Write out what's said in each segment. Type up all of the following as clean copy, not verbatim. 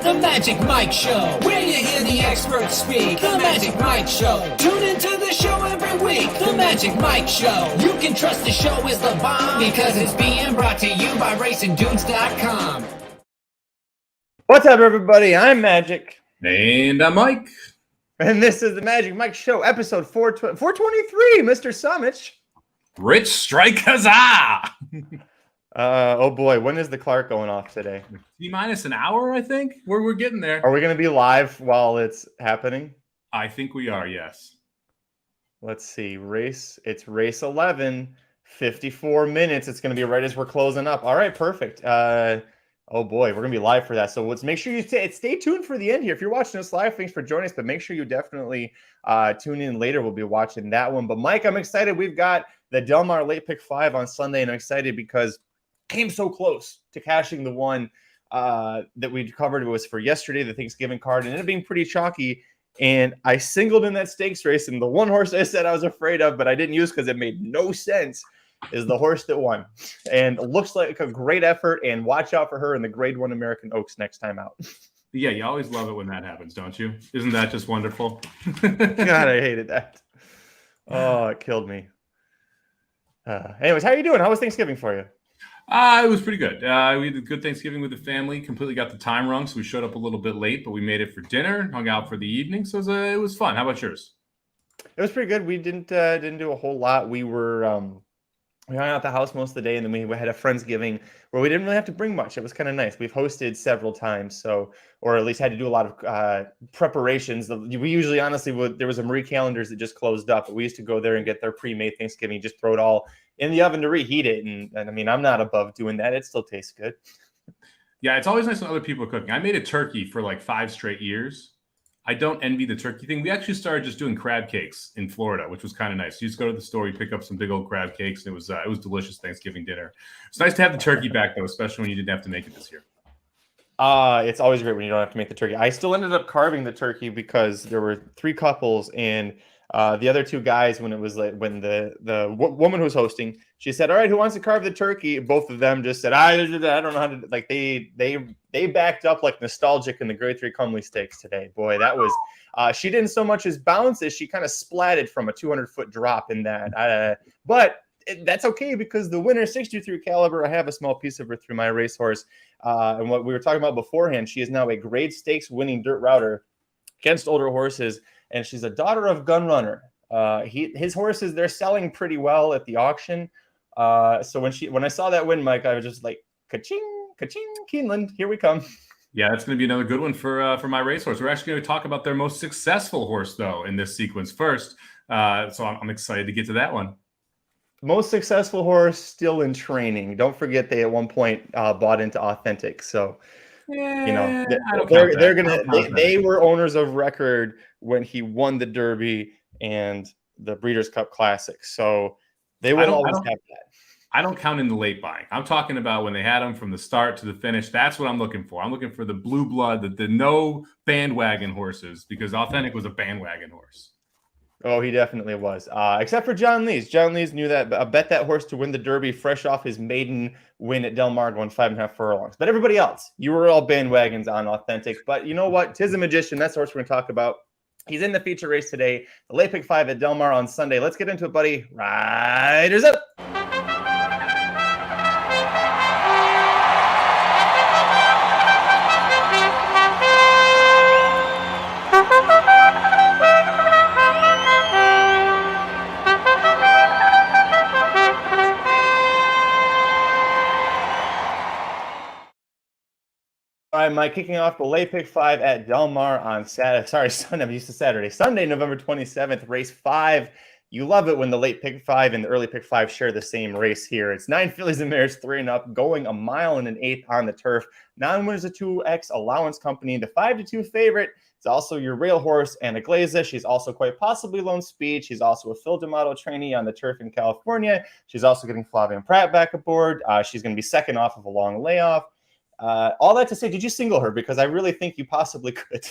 The Magic Mike Show, where you hear the experts speak. The Magic Mike Show. Tune into the show every week. The Magic Mike Show. You can trust the show is the bomb because it's being brought to you by RacingDudes.com. What's up, everybody? I'm Magic. And I'm Mike. And this is the Magic Mike Show, episode 423, Mr. Somich. Rich strike, huzzah! Oh boy, when is the Clark going off today? T-minus an hour, I think. We're getting there. Are we going to be live while it's happening? I think we are, yes. Let's see. It's race 11, 54 minutes. It's going to be right as we're closing up. All right, perfect. Oh boy, we're going to be live for that. So let's make sure you stay tuned for the end here. If you're watching us live, thanks for joining us, but make sure you definitely tune in later. We'll be watching that one. But Mike, I'm excited. We've got the Del Mar Late Pick 5 on Sunday, and I'm excited because came so close to cashing the one that we covered. It was for yesterday, the Thanksgiving card, and it ended up being pretty chalky. And I singled in that stakes race, and the one horse I said I was afraid of, but I didn't use because it made no sense, is the horse that won. And it looks like a great effort, and watch out for her in the Grade 1 American Oaks next time out. Yeah, you always love it when that happens, don't you? Isn't that just wonderful? God, I hated that. Oh, it killed me. Anyways, how are you doing? How was Thanksgiving for you? It was pretty good. We had a good Thanksgiving with the family. Completely got the time wrong, so we showed up a little bit late, but we made it for dinner, hung out for the evening, so it was fun. How about yours? It was pretty good. We didn't do a whole lot. We hung out at the house most of the day, and then we had a Friendsgiving where we didn't really have to bring much. It was kind of nice. We've hosted several times, or at least had to do a lot of preparations. We usually, honestly, there was a Marie Callender's that just closed up, but we used to go there and get their pre-made Thanksgiving, just throw it all in the oven to reheat it. And I mean, I'm not above doing that. It still tastes good. Yeah, it's always nice when other people are cooking. I made a turkey for like 5 straight years. I don't envy the turkey thing. We actually started just doing crab cakes in Florida, which was kind of nice. You just go to the store, you pick up some big old crab cakes, and it was delicious Thanksgiving dinner. It's nice to have the turkey back, though, especially when you didn't have to make it this year. It's always great when you don't have to make the turkey. I still ended up carving the turkey because there were 3 couples, and the other 2 guys, when it was like when the woman who was hosting, she said, "All right, who wants to carve the turkey?" Both of them just said, "I don't know how to." Like they backed up like nostalgic in the Grade 3 Comely Stakes today. Boy, that was she didn't so much as bounce as she kind of splatted from a 200-foot drop in that. But that's okay because the winner, 63 Kalleward, I have a small piece of her through my racehorse. And what we were talking about beforehand, she is now a Grade Stakes winning dirt router against older horses. And she's a daughter of Gun Runner. His horses, they're selling pretty well at the auction. So when I saw that win, Mike, I was just like, ka-ching, ka-ching, Keeneland, here we come. Yeah, that's going to be another good one for my racehorse. We're actually going to talk about their most successful horse, though, in this sequence first. So I'm excited to get to that one. Most successful horse still in training. Don't forget they at one point bought into Authentic. So they were owners of record when he won the Derby and the Breeders' Cup Classic. So they will always have that. I don't count in the late buying. I'm talking about when they had him from the start to the finish. That's what I'm looking for. I'm looking for the blue blood, the no bandwagon horses, because Authentic was a bandwagon horse. Oh, he definitely was. Except for John Lees. John Lees knew that. Bet that horse to win the Derby fresh off his maiden win at Del Mar, going 5.5 furlongs. But everybody else, you were all bandwagons on Authentic. But you know what? Tizamagician, that's the horse we're going to talk about. He's in the feature race today. The Late Pick 5 at Del Mar on Sunday. Let's get into it, buddy. Riders up. All right, Mike, kicking off the Late Pick 5 at Del Mar on Sunday. I'm used to Saturday. Sunday, November 27th, race 5. You love it when the Late Pick 5 and the Early Pick 5 share the same race here. It's 9 fillies and mares, 3 and up, going 1 mile and an eighth on the turf. Non-winners a 2X allowance company. The 5-2 favorite is also your rail horse, Anna Glaze. She's also quite possibly Lone Speed. She's also a Phil D'Amato trainee on the turf in California. She's also getting Flavian Pratt back aboard. She's going to be second off of a long layoff. All that to say, did you single her? Because I really think you possibly could.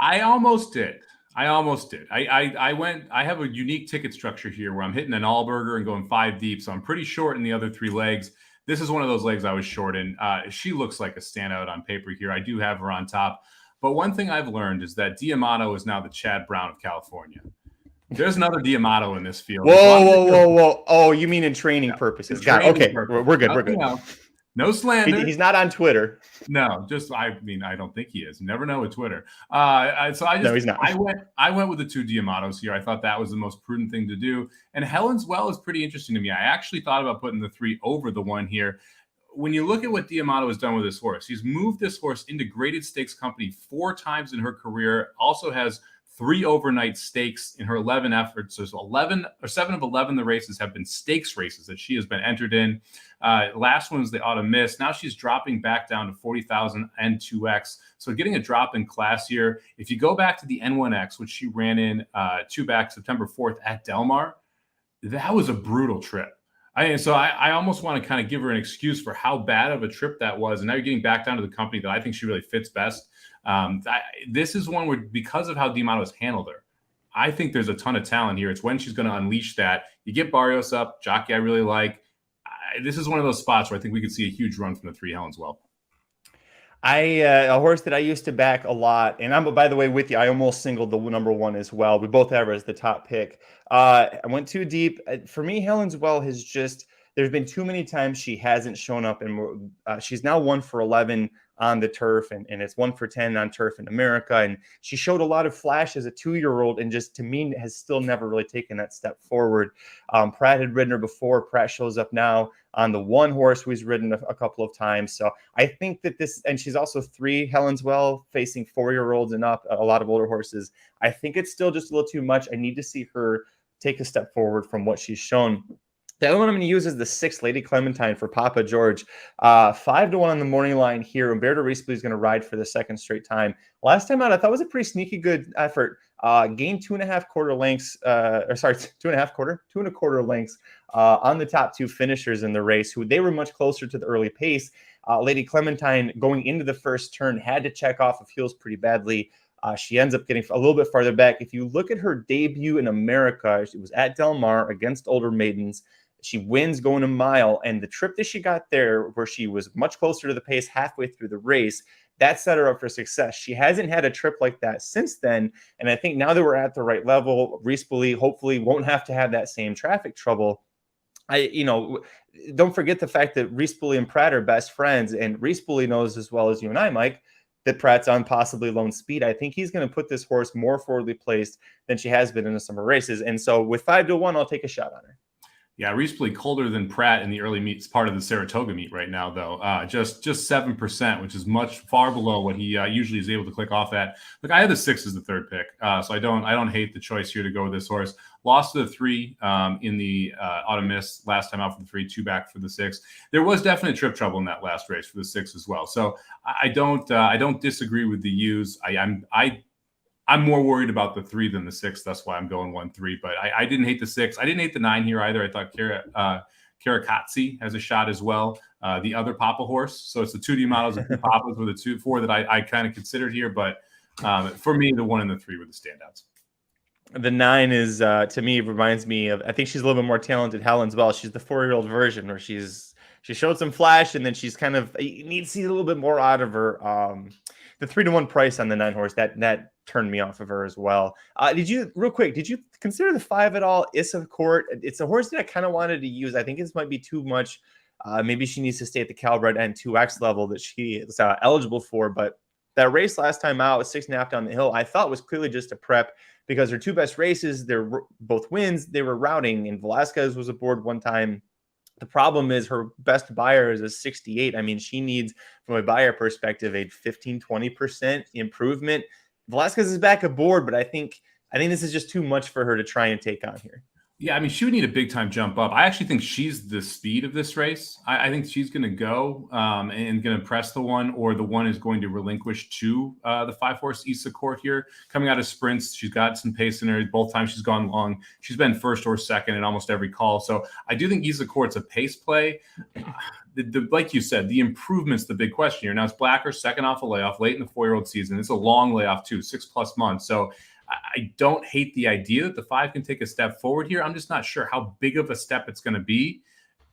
I almost did. I have a unique ticket structure here where I'm hitting an Allburger and going 5 deep. So I'm pretty short in the other 3 legs. This is one of those legs I was short in. She looks like a standout on paper here. I do have her on top. But one thing I've learned is that D'Amato is now the Chad Brown of California. There's another D'Amato in this field. Whoa. Oh, you mean in training purposes. Got it. Okay, we're good. We're good. No slander. He's not on Twitter. No, I don't think he is. Never know with Twitter. No, he's not. I went with the 2 D'Amatos here. I thought that was the most prudent thing to do. And Helen's Well is pretty interesting to me. I actually thought about putting the 3 over the 1 here. When you look at what D'Amato has done with this horse, he's moved this horse into graded stakes company 4 times in her career. Also has 3 overnight stakes in her 11 efforts. So 7 of 11 the races have been stakes races that she has been entered in. Last one was the Autumn Miss. Now she's dropping back down to 40,000 and 2X. So getting a drop in class here. If you go back to the N1X, which she ran in 2 back September 4th at Del Mar, that was a brutal trip. I almost want to kind of give her an excuse for how bad of a trip that was. And now you're getting back down to the company that I think she really fits best. This is one where, because of how D'Amato has handled her, I think there's a ton of talent here. It's when she's going to unleash that. You get Barrios up, jockey I really like. This is one of those spots where I think we could see a huge run from the 3 Helen's Well. A horse that I used to back a lot, and I'm, by the way, with you, I almost singled the number 1 as well. We both have her as the top pick. I went too deep. For me, Helen's Well has just, there's been too many times she hasn't shown up, and she's now 1 for 11 on the turf, and it's 1 for 10 on turf in America. And she showed a lot of flash as a 2-year-old, and just, to me, has still never really taken that step forward. Pratt had ridden her before. Pratt shows up now on the 1 horse who he's ridden a couple of times. So I think that this, and she's also 3 Helen's Well, facing 4-year-olds and up, a lot of older horses. I think it's still just a little too much. I need to see her take a step forward from what she's shown. The other one I'm going to use is the 6 Lady Clementine for Papa George. 5-1 on the morning line here. Umberto Rispoli is going to ride for the 2nd straight time. Last time out, I thought it was a pretty sneaky good effort. Gained 2.25 lengths on the top 2 finishers in the race, who they were much closer to the early pace. Lady Clementine, going into the first turn, had to check off of heels pretty badly. She ends up getting a little bit farther back. If you look at her debut in America, it was at Del Mar against older maidens. She wins going a mile, and the trip that she got there, where she was much closer to the pace halfway through the race, that set her up for success. She hasn't had a trip like that since then, and I think now that we're at the right level, Rispoli hopefully won't have to have that same traffic trouble. Don't forget the fact that Rispoli and Pratt are best friends, and Rispoli knows as well as you and I, Mike, that Pratt's on possibly lone speed. I think he's going to put this horse more forwardly placed than she has been in the summer races, and so with 5-1, I'll take a shot on her. Yeah, Rispoli colder than Pratt in the early meets, part of the Saratoga meet right now, though. Just 7%, which is much far below what he usually is able to click off at. Look, I had the 6 as the 3rd pick, so I don't hate the choice here to go with this horse. Lost to the 3 in the Autumn Miss last time out for the 3, 2 back for the 6. There was definite trip trouble in that last race for the 6 as well. So I don't disagree with the use. I'm more worried about the 3 than the 6. That's why I'm going 1-3. But I didn't hate the 6. I didn't hate the 9 here either. I thought Karakatsi has a shot as well. The other Papa horse. So it's the 2 D'Amatos and 2 Papas with the 4 that I kind of considered here. But for me, the 1 and the 3 were the standouts. The 9 is, to me, reminds me of, I think she's a little bit more talented Helen's Well. She's the 4-year-old version where she showed some flash, and then she's kind of, you need to see a little bit more out of her. The 3-1 price on the 9 horse, that turned me off of her as well. Did you consider the 5 at all? Issa Court. It's a horse that I kind of wanted to use. I think this might be too much. Maybe she needs to stay at the Kalleward N2X level that she is eligible for. But that race last time out, 6.5 down the hill, I thought was clearly just a prep, because her 2 best races, they're both wins. They were routing, and Velasquez was aboard one time. The problem is her best buyer is a 68. I mean, she needs, from a buyer perspective, a 15-20% improvement. Velasquez is back aboard, but I think this is just too much for her to try and take on here. Yeah, I mean, she would need a big-time jump up. I actually think she's the speed of this race. I think she's going to go and going to press the 1, or the 1 is going to relinquish to the 5-horse Issa Court here. Coming out of sprints, she's got some pace in her. Both times she's gone long, she's been 1st or 2nd in almost every call. So I do think Issa Court's a pace play. Like you said, the improvement's the big question here. Now, it's Blacker, 2nd off a layoff, late in the 4-year-old season. It's a long layoff, too, 6+ months. So I don't hate the idea that the 5 can take a step forward here. I'm just not sure how big of a step it's going to be.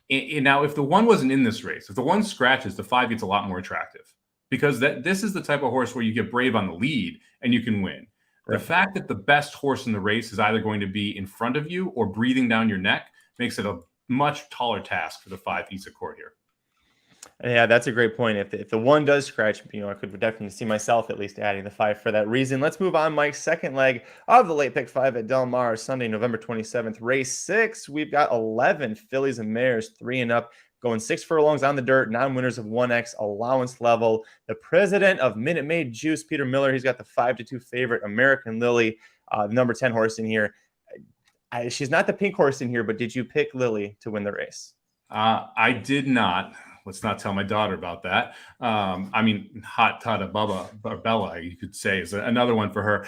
And now, if the 1 wasn't in this race, if the 1 scratches, the 5 gets a lot more attractive because this is the type of horse where you get brave on the lead and you can win. Right. The fact that the best horse in the race is either going to be in front of you or breathing down your neck makes it a much taller task for the 5 Isa Court here. Yeah, that's a great point. If the 1 does scratch, I could definitely see myself at least adding the 5 for that reason. Let's move on, Mike. Second leg of the late pick 5 at Del Mar, Sunday, November 27th, race 6. We've got 11 fillies and mares, 3 and up, going 6 furlongs on the dirt, 9 winners of 1X allowance level. The president of Minute Maid Juice, Peter Miller, he's got the 5-2 favorite, American Lily, the number 10 horse in here. She's not the pink horse in here, but did you pick Lily to win the race? I did not. Let's not tell my daughter about that. I mean, Hot Tata Bella, you could say, is another one for her.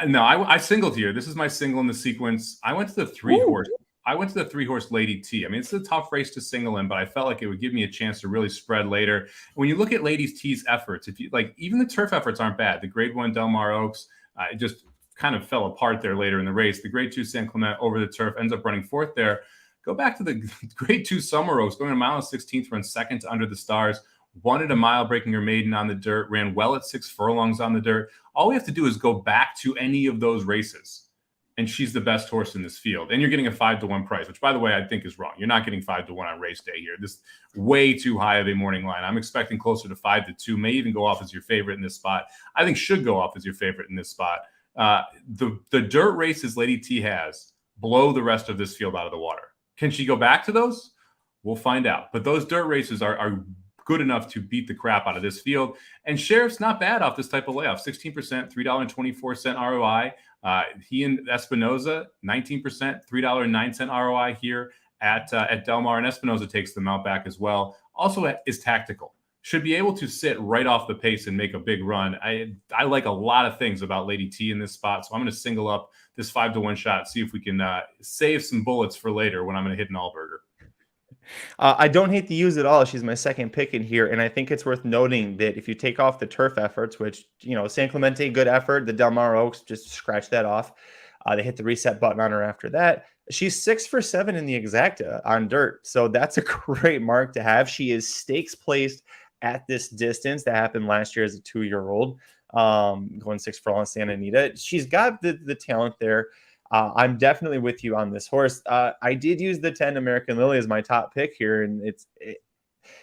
No, I singled here. This is my single in the sequence. I went to the 3-horse. I went to the 3-horse Lady T. I mean, it's a tough race to single in, but I felt like it would give me a chance to really spread later. When you look at Lady T's efforts, if you like, even the turf efforts aren't bad. The Grade 1 Del Mar Oaks, it just kind of fell apart there later in the race. The Grade 2 San Clement over the turf ends up running 4th there. Go back to the Grade 2 Summer Oaks, going a mile and 16th, run 2nd to Under the Stars, won at a mile, breaking her maiden on the dirt, ran well at 6 furlongs on the dirt. All we have to do is go back to any of those races, and she's the best horse in this field. And you're getting a 5-1 price, which, by the way, I think is wrong. You're not getting 5-1 on race day here. This is way too high of a morning line. I'm expecting closer to 5-2, may even go off as your favorite in this spot. I think should go off as your favorite in this spot. The dirt races Lady T has blow the rest of this field out of the water. Can she go back to those? We'll find out. But those dirt races are good enough to beat the crap out of this field. And Sheriff's not bad off this type of layoff. 16%, $3.24 ROI. He and Espinoza, 19%, $3.09 ROI here at Del Mar. And Espinoza takes them out back as well. Also is tactical. Should be able to sit right off the pace and make a big run. I like a lot of things about Lady T in this spot, so I'm going to single up this 5-1 shot, see if we can save some bullets for later when I'm going to hit an Allburger. I don't hate to use it all. She's my second pick in here, and I think it's worth noting that if you take off the turf efforts, which, San Clemente, good effort. The Del Mar Oaks, just scratch that off. They hit the reset button on her after that. She's 6 for 7 in the exacta on dirt, so that's a great mark to have. She is stakes placed at this distance. That happened last year as a 2-year-old, going 6 furlong Santa Anita. She's got the talent there. I'm definitely with you on this horse. I did use the 10 American Lily as my top pick here, and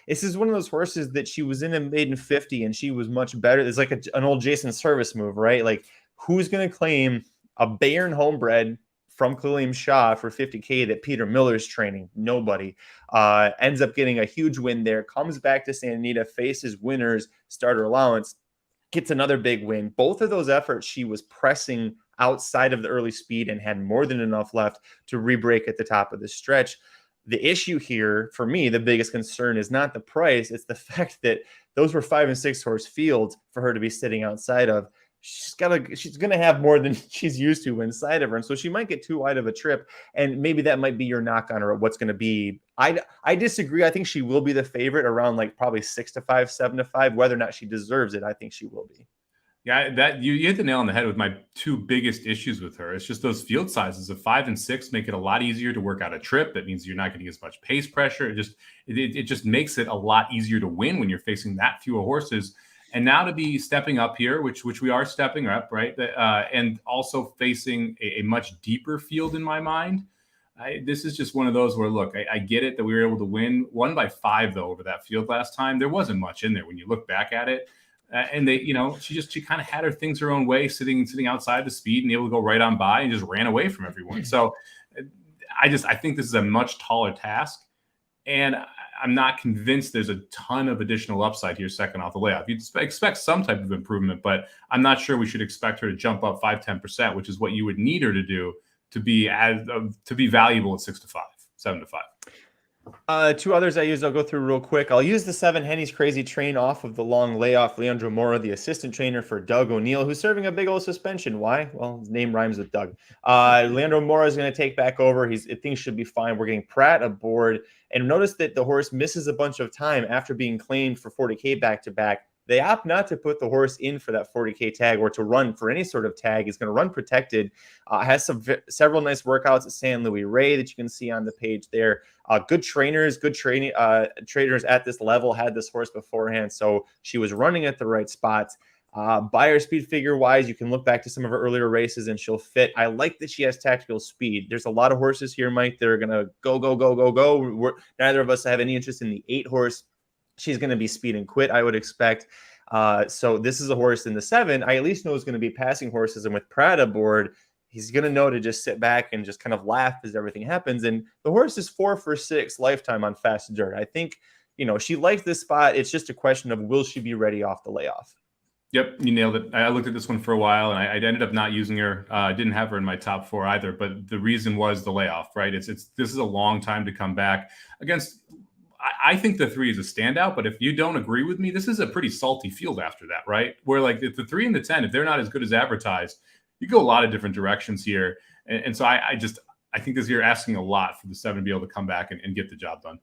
this is one of those horses that she was in a maiden 50 and she was much better. It's like an old Jason Service move, right? Like, who's going to claim a Bayern homebred from Khalil Shah for $50K that Peter Miller's training? Nobody. Ends up getting a huge win there, comes back to Santa Anita, faces winners, starter allowance, gets another big win. Both of those efforts, she was pressing outside of the early speed and had more than enough left to re-break at the top of the stretch. The issue here, for me, the biggest concern is not the price. It's the fact that those were 5 and 6 horse fields for her to be sitting outside of. She's going to have more than she's used to inside of her. And so she might get too wide of a trip. And maybe that might be your knock on her at what's going to be. I disagree. I think she will be the favorite around probably 6-5, 7-5. Whether or not she deserves it, I think she will be. Yeah, that you hit the nail on the head with my 2 biggest issues with her. It's just those field sizes of 5 and 6 make it a lot easier to work out a trip. That means you're not getting as much pace pressure. It just makes it a lot easier to win when you're facing that few horses. And now to be stepping up here, which we are stepping up, right? And also facing a much deeper field in my mind. This is just one of those where, look, I get it that we were able to win 1 by 5 though over that field last time. There wasn't much in there when you look back at it. And they, she kind of had her things her own way, sitting outside the speed and able to go right on by and just ran away from everyone. So I think this is a much taller task. And I'm not convinced there's a ton of additional upside here second off the layoff. You'd expect some type of improvement, but I'm not sure we should expect her to jump up 5-10%, which is what you would need her to do to be valuable at 6-5, 7-5. 2 others I used, I'll go through real quick. I'll use the 7 Henny's Crazy Train off of the long layoff. Leandro Mora, the assistant trainer for Doug O'Neill, who's serving a big old suspension. Why? Well, his name rhymes with Doug. Leandro Mora is going to take back over. Things should be fine. We're getting Pratt aboard. And notice that the horse misses a bunch of time after being claimed for $40K back-to-back. They opt not to put the horse in for that 40K tag or to run for any sort of tag. He's going to run protected. Has several nice workouts at San Luis Rey that you can see on the page there. Good trainers, good training trainers at this level had this horse beforehand, so she was running at the right spots. Buyer speed figure wise, you can look back to some of her earlier races and she'll fit. I like that she has tactical speed. There's a lot of horses here, Mike, that are going to go. Neither of us have any interest in the 8 horse. She's going to be speed and quit, I would expect. So this is a horse in the 7. I at least know is going to be passing horses, and with Pratt aboard, he's going to know to just sit back and just kind of laugh as everything happens. And the horse is 4 for 6 lifetime on fast dirt. I think, she likes this spot. It's just a question of, will she be ready off the layoff? Yep, you nailed it. I looked at this one for a while, and I ended up not using her. I didn't have her in my top 4 either, but the reason was the layoff, right? This is a long time to come back against. I think the 3 is a standout, but if you don't agree with me, this is a pretty salty field after that, right? Where like if the 3 and the 10, if they're not as good as advertised, you go a lot of different directions here. And so I think this year asking a lot for the 7 to be able to come back and get the job done.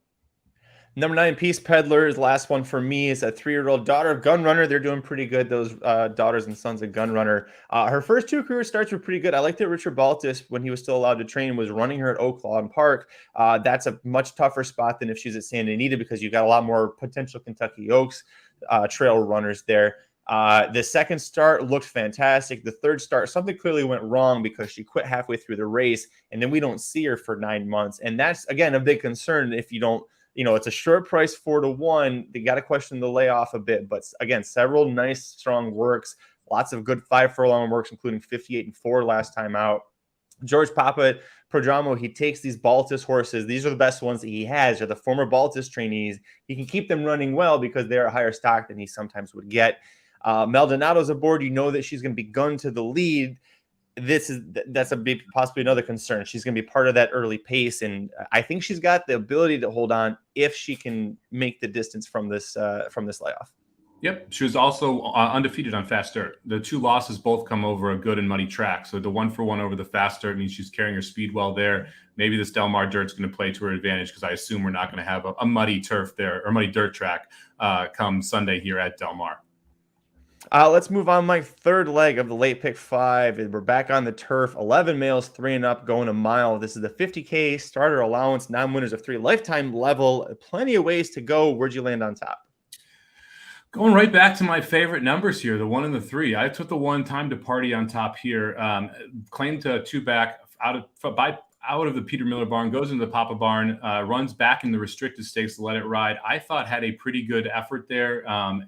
Number 9, Peace Peddler is the last one for me. Is a 3-year-old daughter of Gun Runner. They're doing pretty good, those daughters and sons of Gun Runner. Her first 2 career starts were pretty good. I like that Richard Baltus, when he was still allowed to train, was running her at Oaklawn Park. That's a much tougher spot than if she's at Santa Anita, because you've got a lot more potential Kentucky Oaks trail runners there. The second start looked fantastic. The third start, something clearly went wrong because she quit halfway through the race, and then we don't see her for 9 months. And that's, again, a big concern if you don't, it's a short price 4-1. They got to question the layoff a bit, but again, several nice, strong works, lots of good 5 furlong works, including 58 and 4 last time out. George Papa Prodromou, he takes these Baltus horses. These are the best ones that he has. They're the former Baltus trainees. He can keep them running well because they're a higher stock than he sometimes would get. Maldonado's aboard. You know that she's going to be gunned to the lead. That's a big, possibly another concern. She's going to be part of that early pace, and I think she's got the ability to hold on if she can make the distance from this layoff. Yep, she was also undefeated on fast dirt. The 2 losses both come over a good and muddy track. So the 1-for-1 over the fast dirt means she's carrying her speed well there. Maybe this Del Mar dirt's going to play to her advantage, because I assume we're not going to have a muddy turf there, or muddy dirt track come Sunday here at Del Mar. Let's move on. My third leg of the late pick 5. We're back on the turf. 11 males, 3 and up, going a mile. This is the 50K starter allowance, non-winners of 3 lifetime level. Plenty of ways to go. Where'd you land on top? Going right back to my favorite numbers here, the 1 and the 3. I took the 1, Time to Party, on top here. Claimed to 2 back out of the Peter Miller barn, goes into the Papa barn, runs back in the restricted stakes to let it ride. I thought had a pretty good effort there.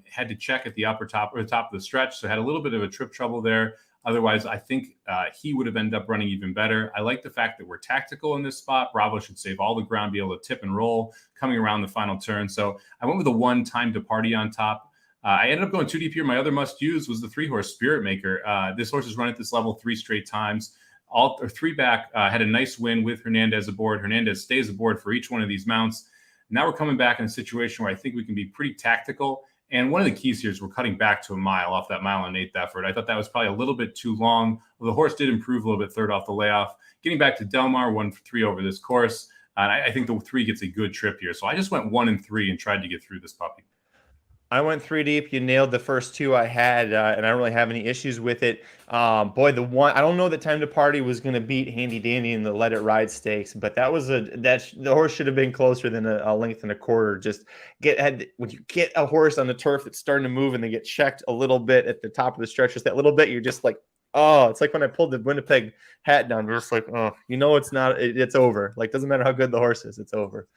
Had to check at the top of the stretch, so had a little bit of a trip trouble there. Otherwise, I think he would have ended up running even better. I like the fact that we're tactical in this spot. Bravo should save all the ground, be able to tip and roll coming around the final turn. So I went with the 1, Time to Party, on top. I ended up going 2 deep here. My other must use was the 3-horse Spirit Maker. This horse has run at this level 3 straight times. All 3 back, had a nice win with Hernandez aboard. Hernandez stays aboard for each one of these mounts. Now we're coming back in a situation where I think we can be pretty tactical. And one of the keys here is we're cutting back to a mile off that 1 and 1/8 effort. I thought that was probably a little bit too long. Well, the horse did improve a little bit third off the layoff. Getting back to Del Mar, 1 for 3 over this course. And I think the 3 gets a good trip here. So I just went 1 and 3 and tried to get through this puppy. I went 3 deep. You nailed the first 2 I had, and I don't really have any issues with it. Boy, the 1, I don't know that Time to Party was going to beat Handy Dandy in the Let It Ride stakes, but the horse should have been closer than a length and a quarter. When you get a horse on the turf that's starting to move and they get checked a little bit at the top of the stretch, just that little bit, you're just like, oh, it's like when I pulled the Winnipeg hat down. You're just like, oh, it's over. Like, doesn't matter how good the horse is, it's over.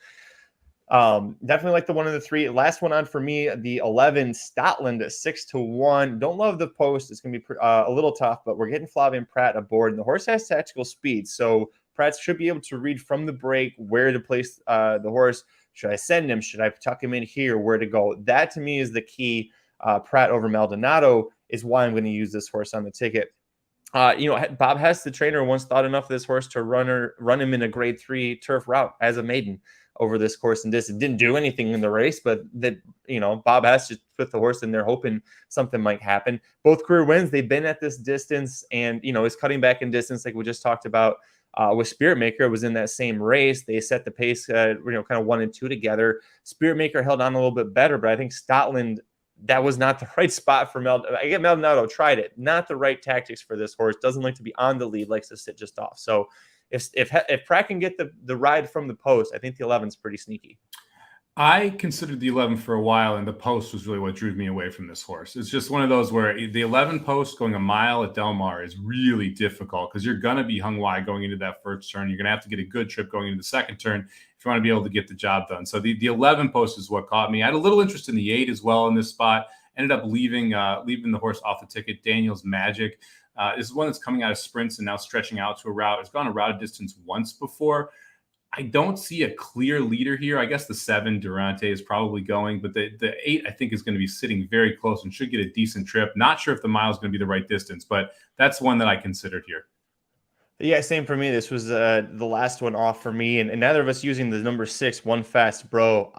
Definitely like the 1 and the 3. Last one on for me, the 11 Statland at 6-1. Don't love the post. It's going to be a little tough, but we're getting Flavian Pratt aboard, and the horse has tactical speed. So Pratt should be able to read from the break where to place the horse. Should I send him? Should I tuck him in here? Where to go? That to me is the key. Pratt over Maldonado is why I'm going to use this horse on the ticket. Bob Hess, the trainer, once thought enough of this horse to run him in a grade 3 turf route as a maiden over this course and distance. Didn't do anything in the race, but Bob Hess just put the horse in there hoping something might happen. Both career wins, they've been at this distance, and is cutting back in distance like we just talked about with Spirit Maker. It was in that same race. They set the pace kind of 1 and 2 together. Spirit Maker held on a little bit better, but I think Statland that was not the right spot for Maldonado tried it. Not the right tactics for this horse. Doesn't like to be on the lead, likes to sit just off. So if Pratt can get the ride from the post, I think the 11's pretty sneaky. I considered the 11 for a while, and the post was really what drew me away from this horse. It's just one of those where the 11 post going a mile at Del Mar is really difficult because you're going to be hung wide going into that first turn. You're going to have to get a good trip going into the second turn if you want to be able to get the job done. So the 11 post is what caught me. I had a little interest in the 8 as well in this spot. Ended up leaving the horse off the ticket. Daniel's Magic. This is one that's coming out of sprints and now stretching out to a route. It's gone a route distance once before. I don't see a clear leader here. I guess the 7, Durante, is probably going, but the 8, I think, is going to be sitting very close and should get a decent trip. Not sure if the mile is going to be the right distance, but that's one that I considered here. Yeah, same for me. This was the last one off for me, and neither of us using the number 6, One Fast Bro.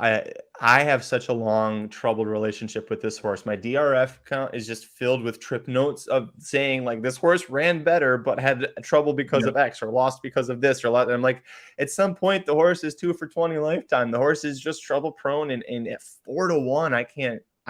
I have such a long, troubled relationship with this horse. My DRF count is just filled with trip notes of saying, like, this horse ran better, but had trouble because of X, or lost because of this, or and I'm like, at some point, the horse is 2 for 20 lifetime. The horse is just trouble prone, and at 4-1, I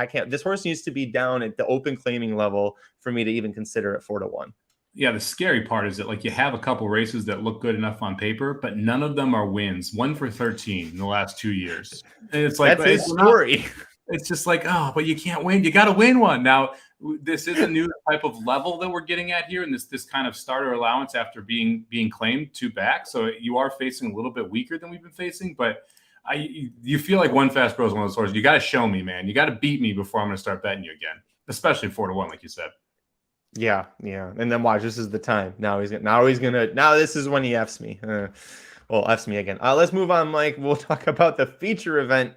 can't. This horse needs to be down at the open claiming level for me to even consider at 4-1. Yeah, the scary part is that, like, you have a couple races that look good enough on paper, but none of them are wins. 1 for 13 in the last 2 years. And it's like, that's his story. It's just like, oh, but you can't win. You got to win one. Now, this is a new type of level that we're getting at here, and this kind of starter allowance after being claimed 2 back. So you are facing a little bit weaker than we've been facing, but you feel like One Fast Bro is one of those horses. You got to show me, man. You got to beat me before I'm going to start betting you again, especially 4-1, like you said. Yeah. And then watch, this is the time. Now this is when he F's me. F's me again. Let's move on, Mike. We'll talk about the feature event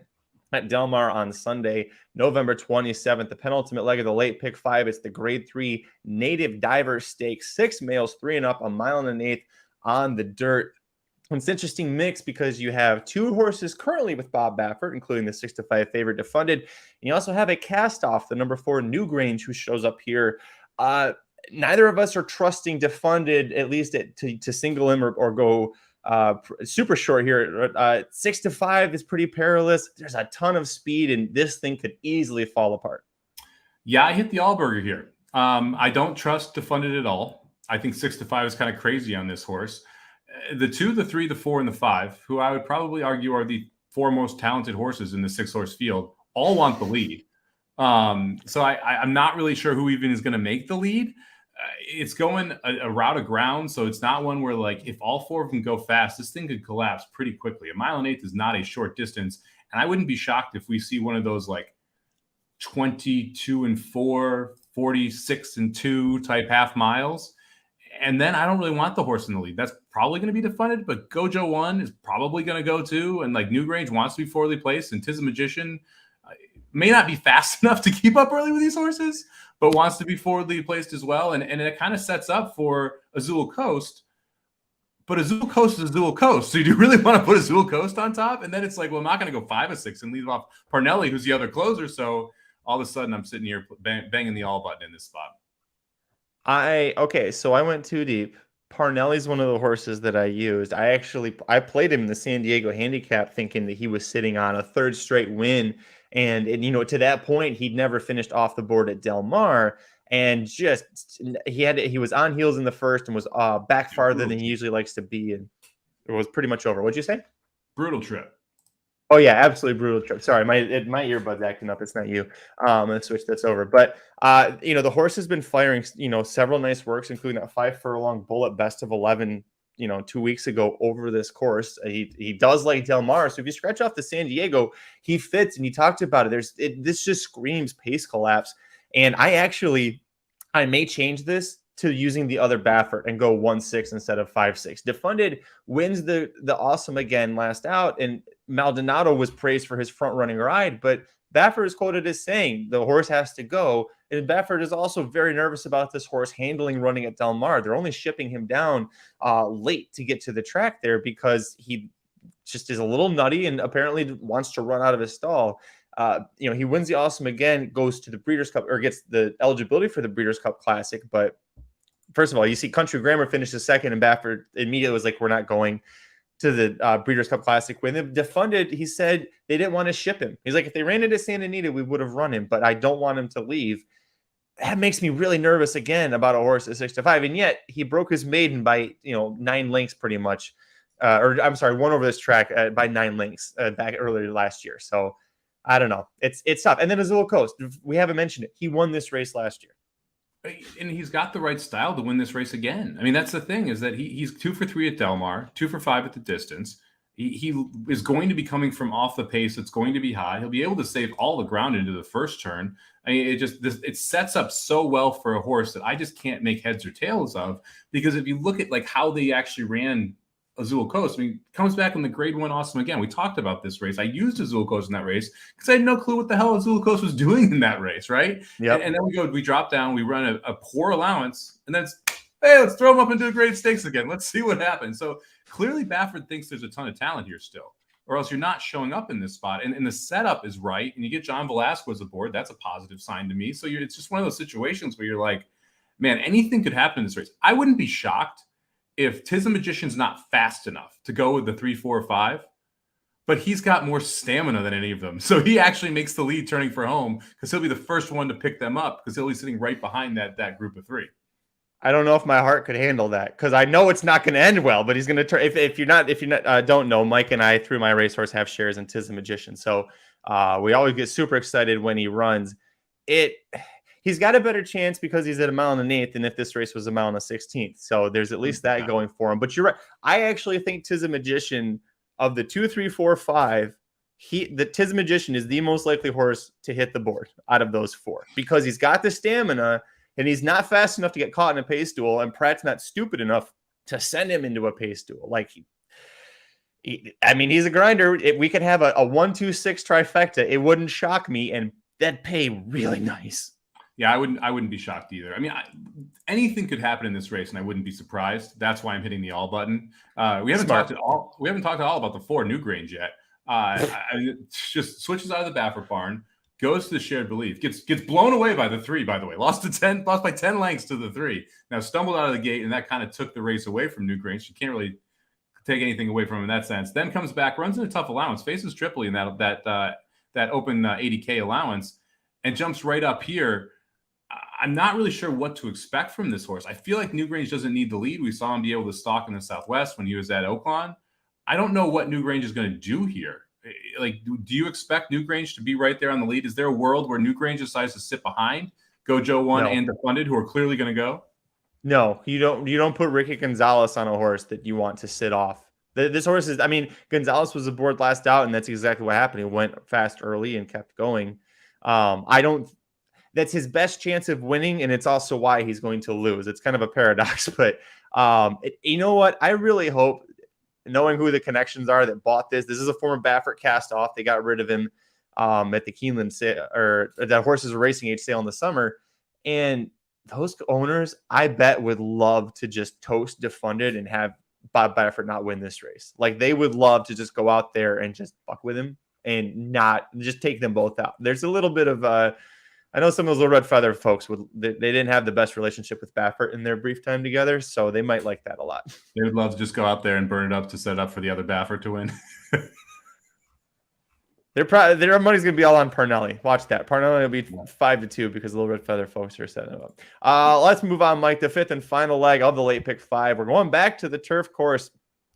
at Del Mar on Sunday, November 27th, the penultimate leg of the late pick 5. It's the grade 3 native diver stakes, 6 males, 3 and up, a mile and an eighth on the dirt. It's an interesting mix because you have 2 horses currently with Bob Baffert, including the 6-5 favorite Defunded. And you also have a cast off, the number 4 Newgrange, who shows up here. Neither of us are trusting Defunded, at least to single him or go super short here. 6-5 is pretty perilous. There's a ton of speed, and this thing could easily fall apart. Yeah, I hit the Allburger here. I don't trust Defunded at all. I think 6-5 is kind of crazy on this horse. The 2, the 3, the 4, and the 5, who I would probably argue are the 4 most talented horses in the 6-horse field, all want the lead. So I'm not really sure who even is going to make the lead. It's going a route of ground, so it's not one where, like, if all 4 of them go fast, this thing could collapse pretty quickly. A mile and eighth is not a short distance, and I wouldn't be shocked if we see one of those, like, 22-4, 46-2 type half miles. And then I don't really want the horse in the lead. That's probably going to be Defunded, but Gojo 1 is probably going to go too. And, like, Newgrange wants to be forwardly placed, and Tizamagician may not be fast enough to keep up early with these horses, but wants to be forwardly placed as well. And it kind of sets up for Azul Coast. But Azul Coast is Azul Coast. So do you really want to put Azul Coast on top? And then it's like, well, I'm not going to go 5-6 and leave off Parnelli, who's the other closer. So all of a sudden I'm sitting here banging the all button in this spot. So I went too deep. Parnelli's one of the horses that I used. I played him in the San Diego handicap thinking that he was sitting on a 3rd straight win. And to that point, he'd never finished off the board at Del Mar. And just he was on heels in the first and was back farther than he usually likes to be. And it was pretty much over. What'd you say? Brutal trip. Oh, yeah, absolutely brutal trip. Sorry, my earbud's acting up. It's not you. Let's switch this over. But, the horse has been firing, several nice works, including that 5 furlong bullet best of 11, 2 weeks ago over this course. He does like Del Mar. So if you scratch off the San Diego, he fits. And you talked about it. This just screams pace collapse. And I may change this to using the other Baffert and go 1-6 instead of 5-6. Defunded wins the Awesome again last out, and Maldonado was praised for his front running ride, but Baffert is quoted as saying the horse has to go. And Baffert is also very nervous about this horse handling running at Del Mar. They're only shipping him down late to get to the track there because he just is a little nutty and apparently wants to run out of his stall. He wins the Awesome again, goes to the Breeders' Cup, or gets the eligibility for the Breeders' Cup Classic. But first of all, you see Country Grammar finishes second, and Baffert immediately was like, we're not going. Breeders' Cup Classic win. They defunded. He said they didn't want to ship him. He's like, if they ran into Santa Anita, we would have run him, but I don't want him to leave. That makes me really nervous again about a horse at 6-5. And yet he broke his maiden by 9 lengths pretty much. Or I'm sorry, won over this track by 9 lengths back earlier last year. So I don't know. It's tough. And then Azul Coast, we haven't mentioned it. He won this race last year. And he's got the right style to win this race again. I mean, that's the thing, is that he's 2 for 3 at Del Mar, 2 for 5 at the distance. He is going to be coming from off the pace. It's going to be high. He'll be able to save all the ground into the first turn. I mean, it sets up so well for a horse that I just can't make heads or tails of, because if you look at like how they actually ran Azul Coast, I mean, comes back in the grade 1 Awesome again. We talked about this race. I used Azul Coast in that race because I had no clue what the hell Azul Coast was doing in that race, right? Yeah. And then we drop down, we run a poor allowance, and then hey, let's throw him up into the graded stakes again. Let's see what happens. So clearly Baffert thinks there's a ton of talent here still, or else you're not showing up in this spot. And the setup is right, and you get John Velasquez aboard. That's a positive sign to me. So it's just one of those situations where you're like, man, anything could happen in this race. I wouldn't be shocked if Tizamagician's not fast enough to go with the 3, 4, 5, but he's got more stamina than any of them. So he actually makes the lead turning for home, because he'll be the first one to pick them up, because he'll be sitting right behind that group of 3. I don't know if my heart could handle that, because I know it's not going to end well, but he's going to turn. If you don't know, Mike and I, through my racehorse, have shares in Tizamagician. So we always get super excited when he runs. He's got a better chance because he's at 1 1/8 than if this race was 1 1/16. So there's at least that going for him. But you're right. I actually think Tizamagician, of the 2, 3, 4, 5, the Tizamagician is the most likely horse to hit the board out of those 4, because he's got the stamina and he's not fast enough to get caught in a pace duel, and Pratt's not stupid enough to send him into a pace duel. Like he's a grinder. We could have a 1, 2, 6 trifecta. It wouldn't shock me, and that'd pay really nice. Yeah, I wouldn't be shocked either. I mean, anything could happen in this race, and I wouldn't be surprised. That's why I'm hitting the all button. We haven't talked at all about the 4 Newgrange yet. Just switches out of the Baffert barn, goes to the Shared Belief, gets blown away by the 3. By the way, lost by 10 lengths to the 3. Now stumbled out of the gate, and that kind of took the race away from Newgrange. You can't really take anything away from him in that sense. Then comes back, runs in a tough allowance, faces Tripoli in that open 80K allowance, and jumps right up here. I'm not really sure what to expect from this horse. I feel like Newgrange doesn't need the lead. We saw him be able to stalk in the Southwest when he was at Oaklawn. I don't know what Newgrange is going to do here. Like, do you expect Newgrange to be right there on the lead? Is there a world where Newgrange decides to sit behind Gojo 1 and Defunded, who are clearly going to go? No, you don't. You don't put Ricky Gonzalez on a horse that you want to sit off. This horse is. I mean, Gonzalez was aboard last out, and that's exactly what happened. He went fast early and kept going. That's his best chance of winning, and it's also why he's going to lose. It's kind of a paradox, but you know what? I really hope, knowing who the connections are that bought this is a former Baffert cast off. They got rid of him at the Keeneland sale, or that horses racing age sale in the summer. And those owners, I bet, would love to just toast Defunded and have Bob Baffert not win this race. Like, they would love to just go out there and just fuck with him and not just take them both out. There's a little bit of I know some of those Little Red Feather folks they didn't have the best relationship with Baffert in their brief time together, so they might like that a lot. They would love to just go out there and burn it up to set up for the other Baffert to win. Their money's gonna be all on Parnelli. Watch that. Parnelli will be 5-2 because the Little Red Feather folks are setting it up. Let's move on, Mike. The 5th and final leg of the late pick 5. We're going back to the turf course.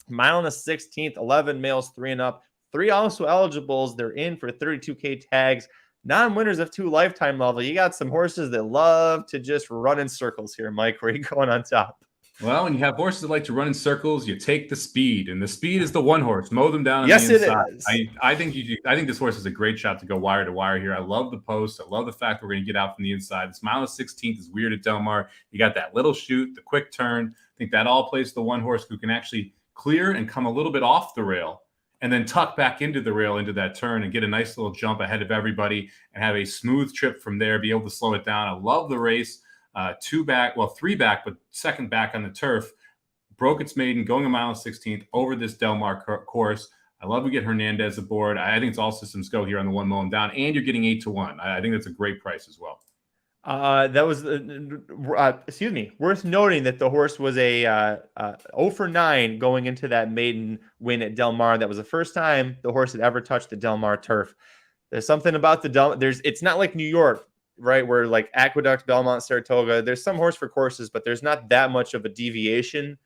1 1/16, 11 males, 3 and up. 3 also eligibles. They're in for 32K tags. Non-winners of 2 lifetime level. You got some horses that love to just run in circles here, Mike. Where are you going on top? Well, when you have horses that like to run in circles, you take the speed, and the speed is the 1 horse. Mow them down on the inside. It is. I think this horse is a great shot to go wire to wire here. I love the post. I love the fact that we're going to get out from the inside. This 1 1/16 is weird at Del Mar. You got that little shoot, the quick turn. I think that all plays the 1 horse who can actually clear and come a little bit off the rail, and then tuck back into the rail into that turn and get a nice little jump ahead of everybody and have a smooth trip from there, be able to slow it down. I love the race. 3 back, but second back on the turf. Broke its maiden, going 1 1/16 over this Del Mar course. I love we get Hernandez aboard. I think it's all systems go here on the 1 mow him down, and you're getting 8-1. I think that's a great price as well. That was, excuse me, worth noting that the horse was a 0 for 9 going into that maiden win at Del Mar. That was the first time the horse had ever touched the Del Mar turf. There's something about it's not like New York, right? Where like Aqueduct, Belmont, Saratoga, there's some horse for courses, but there's not that much of a deviation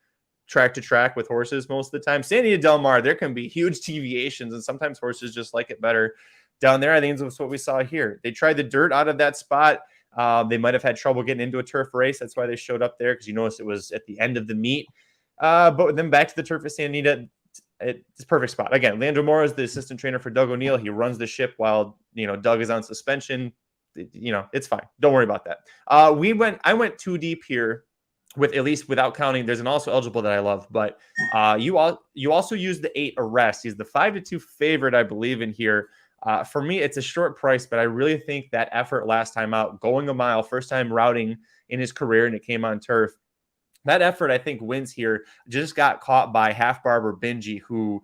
track to track with horses most of the time. San Antonio Del Mar, there can be huge deviations, and sometimes horses just like it better down there. I think that's what we saw here. They tried the dirt out of that spot. They might have had trouble getting into a turf race. That's why they showed up there, because you notice it was at the end of the meet. But then back to the turf at Santa Anita. It's a perfect spot. Again, Leandro Mora is the assistant trainer for Doug O'Neill. He runs the ship while Doug is on suspension. It's fine. Don't worry about that. I went too deep here with, at least without counting. There's an also eligible that I love, but you also use the 8 Arrest. He's the 5-2 favorite, I believe, in here. For me, it's a short price, but I really think that effort last time out, going a mile, first time routing in his career, and it came on turf. That effort, I think, wins here. Just got caught by Half Barber Bunge, who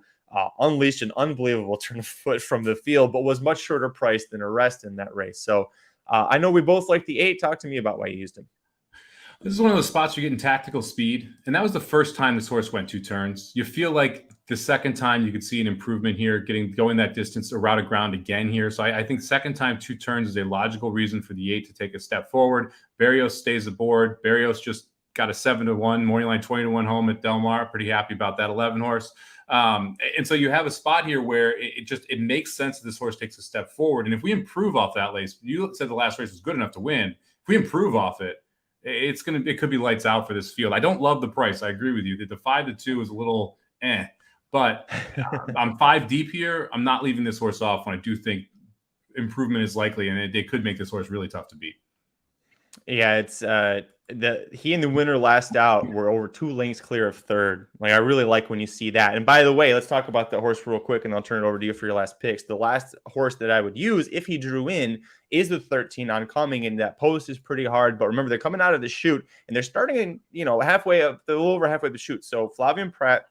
unleashed an unbelievable turn of foot from the field, but was much shorter priced than Arrest in that race. So I know we both like the 8. Talk to me about why you used him. This is one of those spots you're getting tactical speed, and that was the first time this horse went 2 turns. You feel like the second time you could see an improvement here, going that distance around the ground again here. So I think second time 2 turns is a logical reason for the 8 to take a step forward. Barrios stays aboard. Barrios just got a 7-1 morning line 20-1 home at Del Mar. Pretty happy about that 11 horse. And so you have a spot here where it makes sense that this horse takes a step forward. And if we improve off that race, you said the last race was good enough to win. If we improve off it, it could be lights out for this field. I don't love the price. I agree with you that the 5-2 is a little but I'm 5 deep here. I'm not leaving this horse off when I do think improvement is likely, and it could make this horse really tough to beat. Yeah, it's he and the winner last out were over 2 lengths clear of third. Like, I really like when you see that. And by the way, let's talk about the horse real quick, and I'll turn it over to you for your last picks. The last horse that I would use if he drew in is the 13 Oncoming, and that post is pretty hard. But remember, they're coming out of the chute, and they're starting in halfway up, a little over halfway of the chute. So Flavian Pratt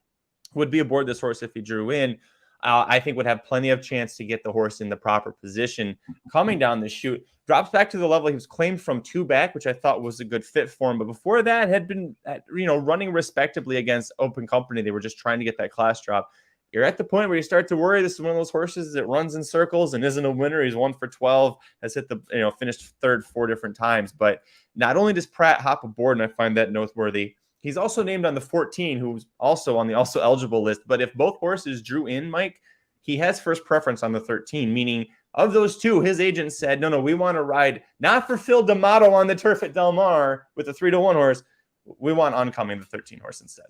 would be aboard this horse if he drew in. I think would have plenty of chance to get the horse in the proper position coming down the chute. Drops back to the level he was claimed from 2 back, which I thought was a good fit for him. But before that, had been running respectably against Open Company. They were just trying to get that class drop. You're at the point where you start to worry. This is one of those horses that runs in circles and isn't a winner. He's 1 for 12, has hit the finished third 4 different times. But not only does Pratt hop aboard, and I find that noteworthy, he's also named on the 14, who's also on the also eligible list. But if both horses drew in, Mike, he has first preference on the 13, meaning of those 2, his agent said, no, we want to ride not for Phil D'Amato on the turf at Del Mar with the 3-1 horse. We want Oncoming, the 13 horse, instead.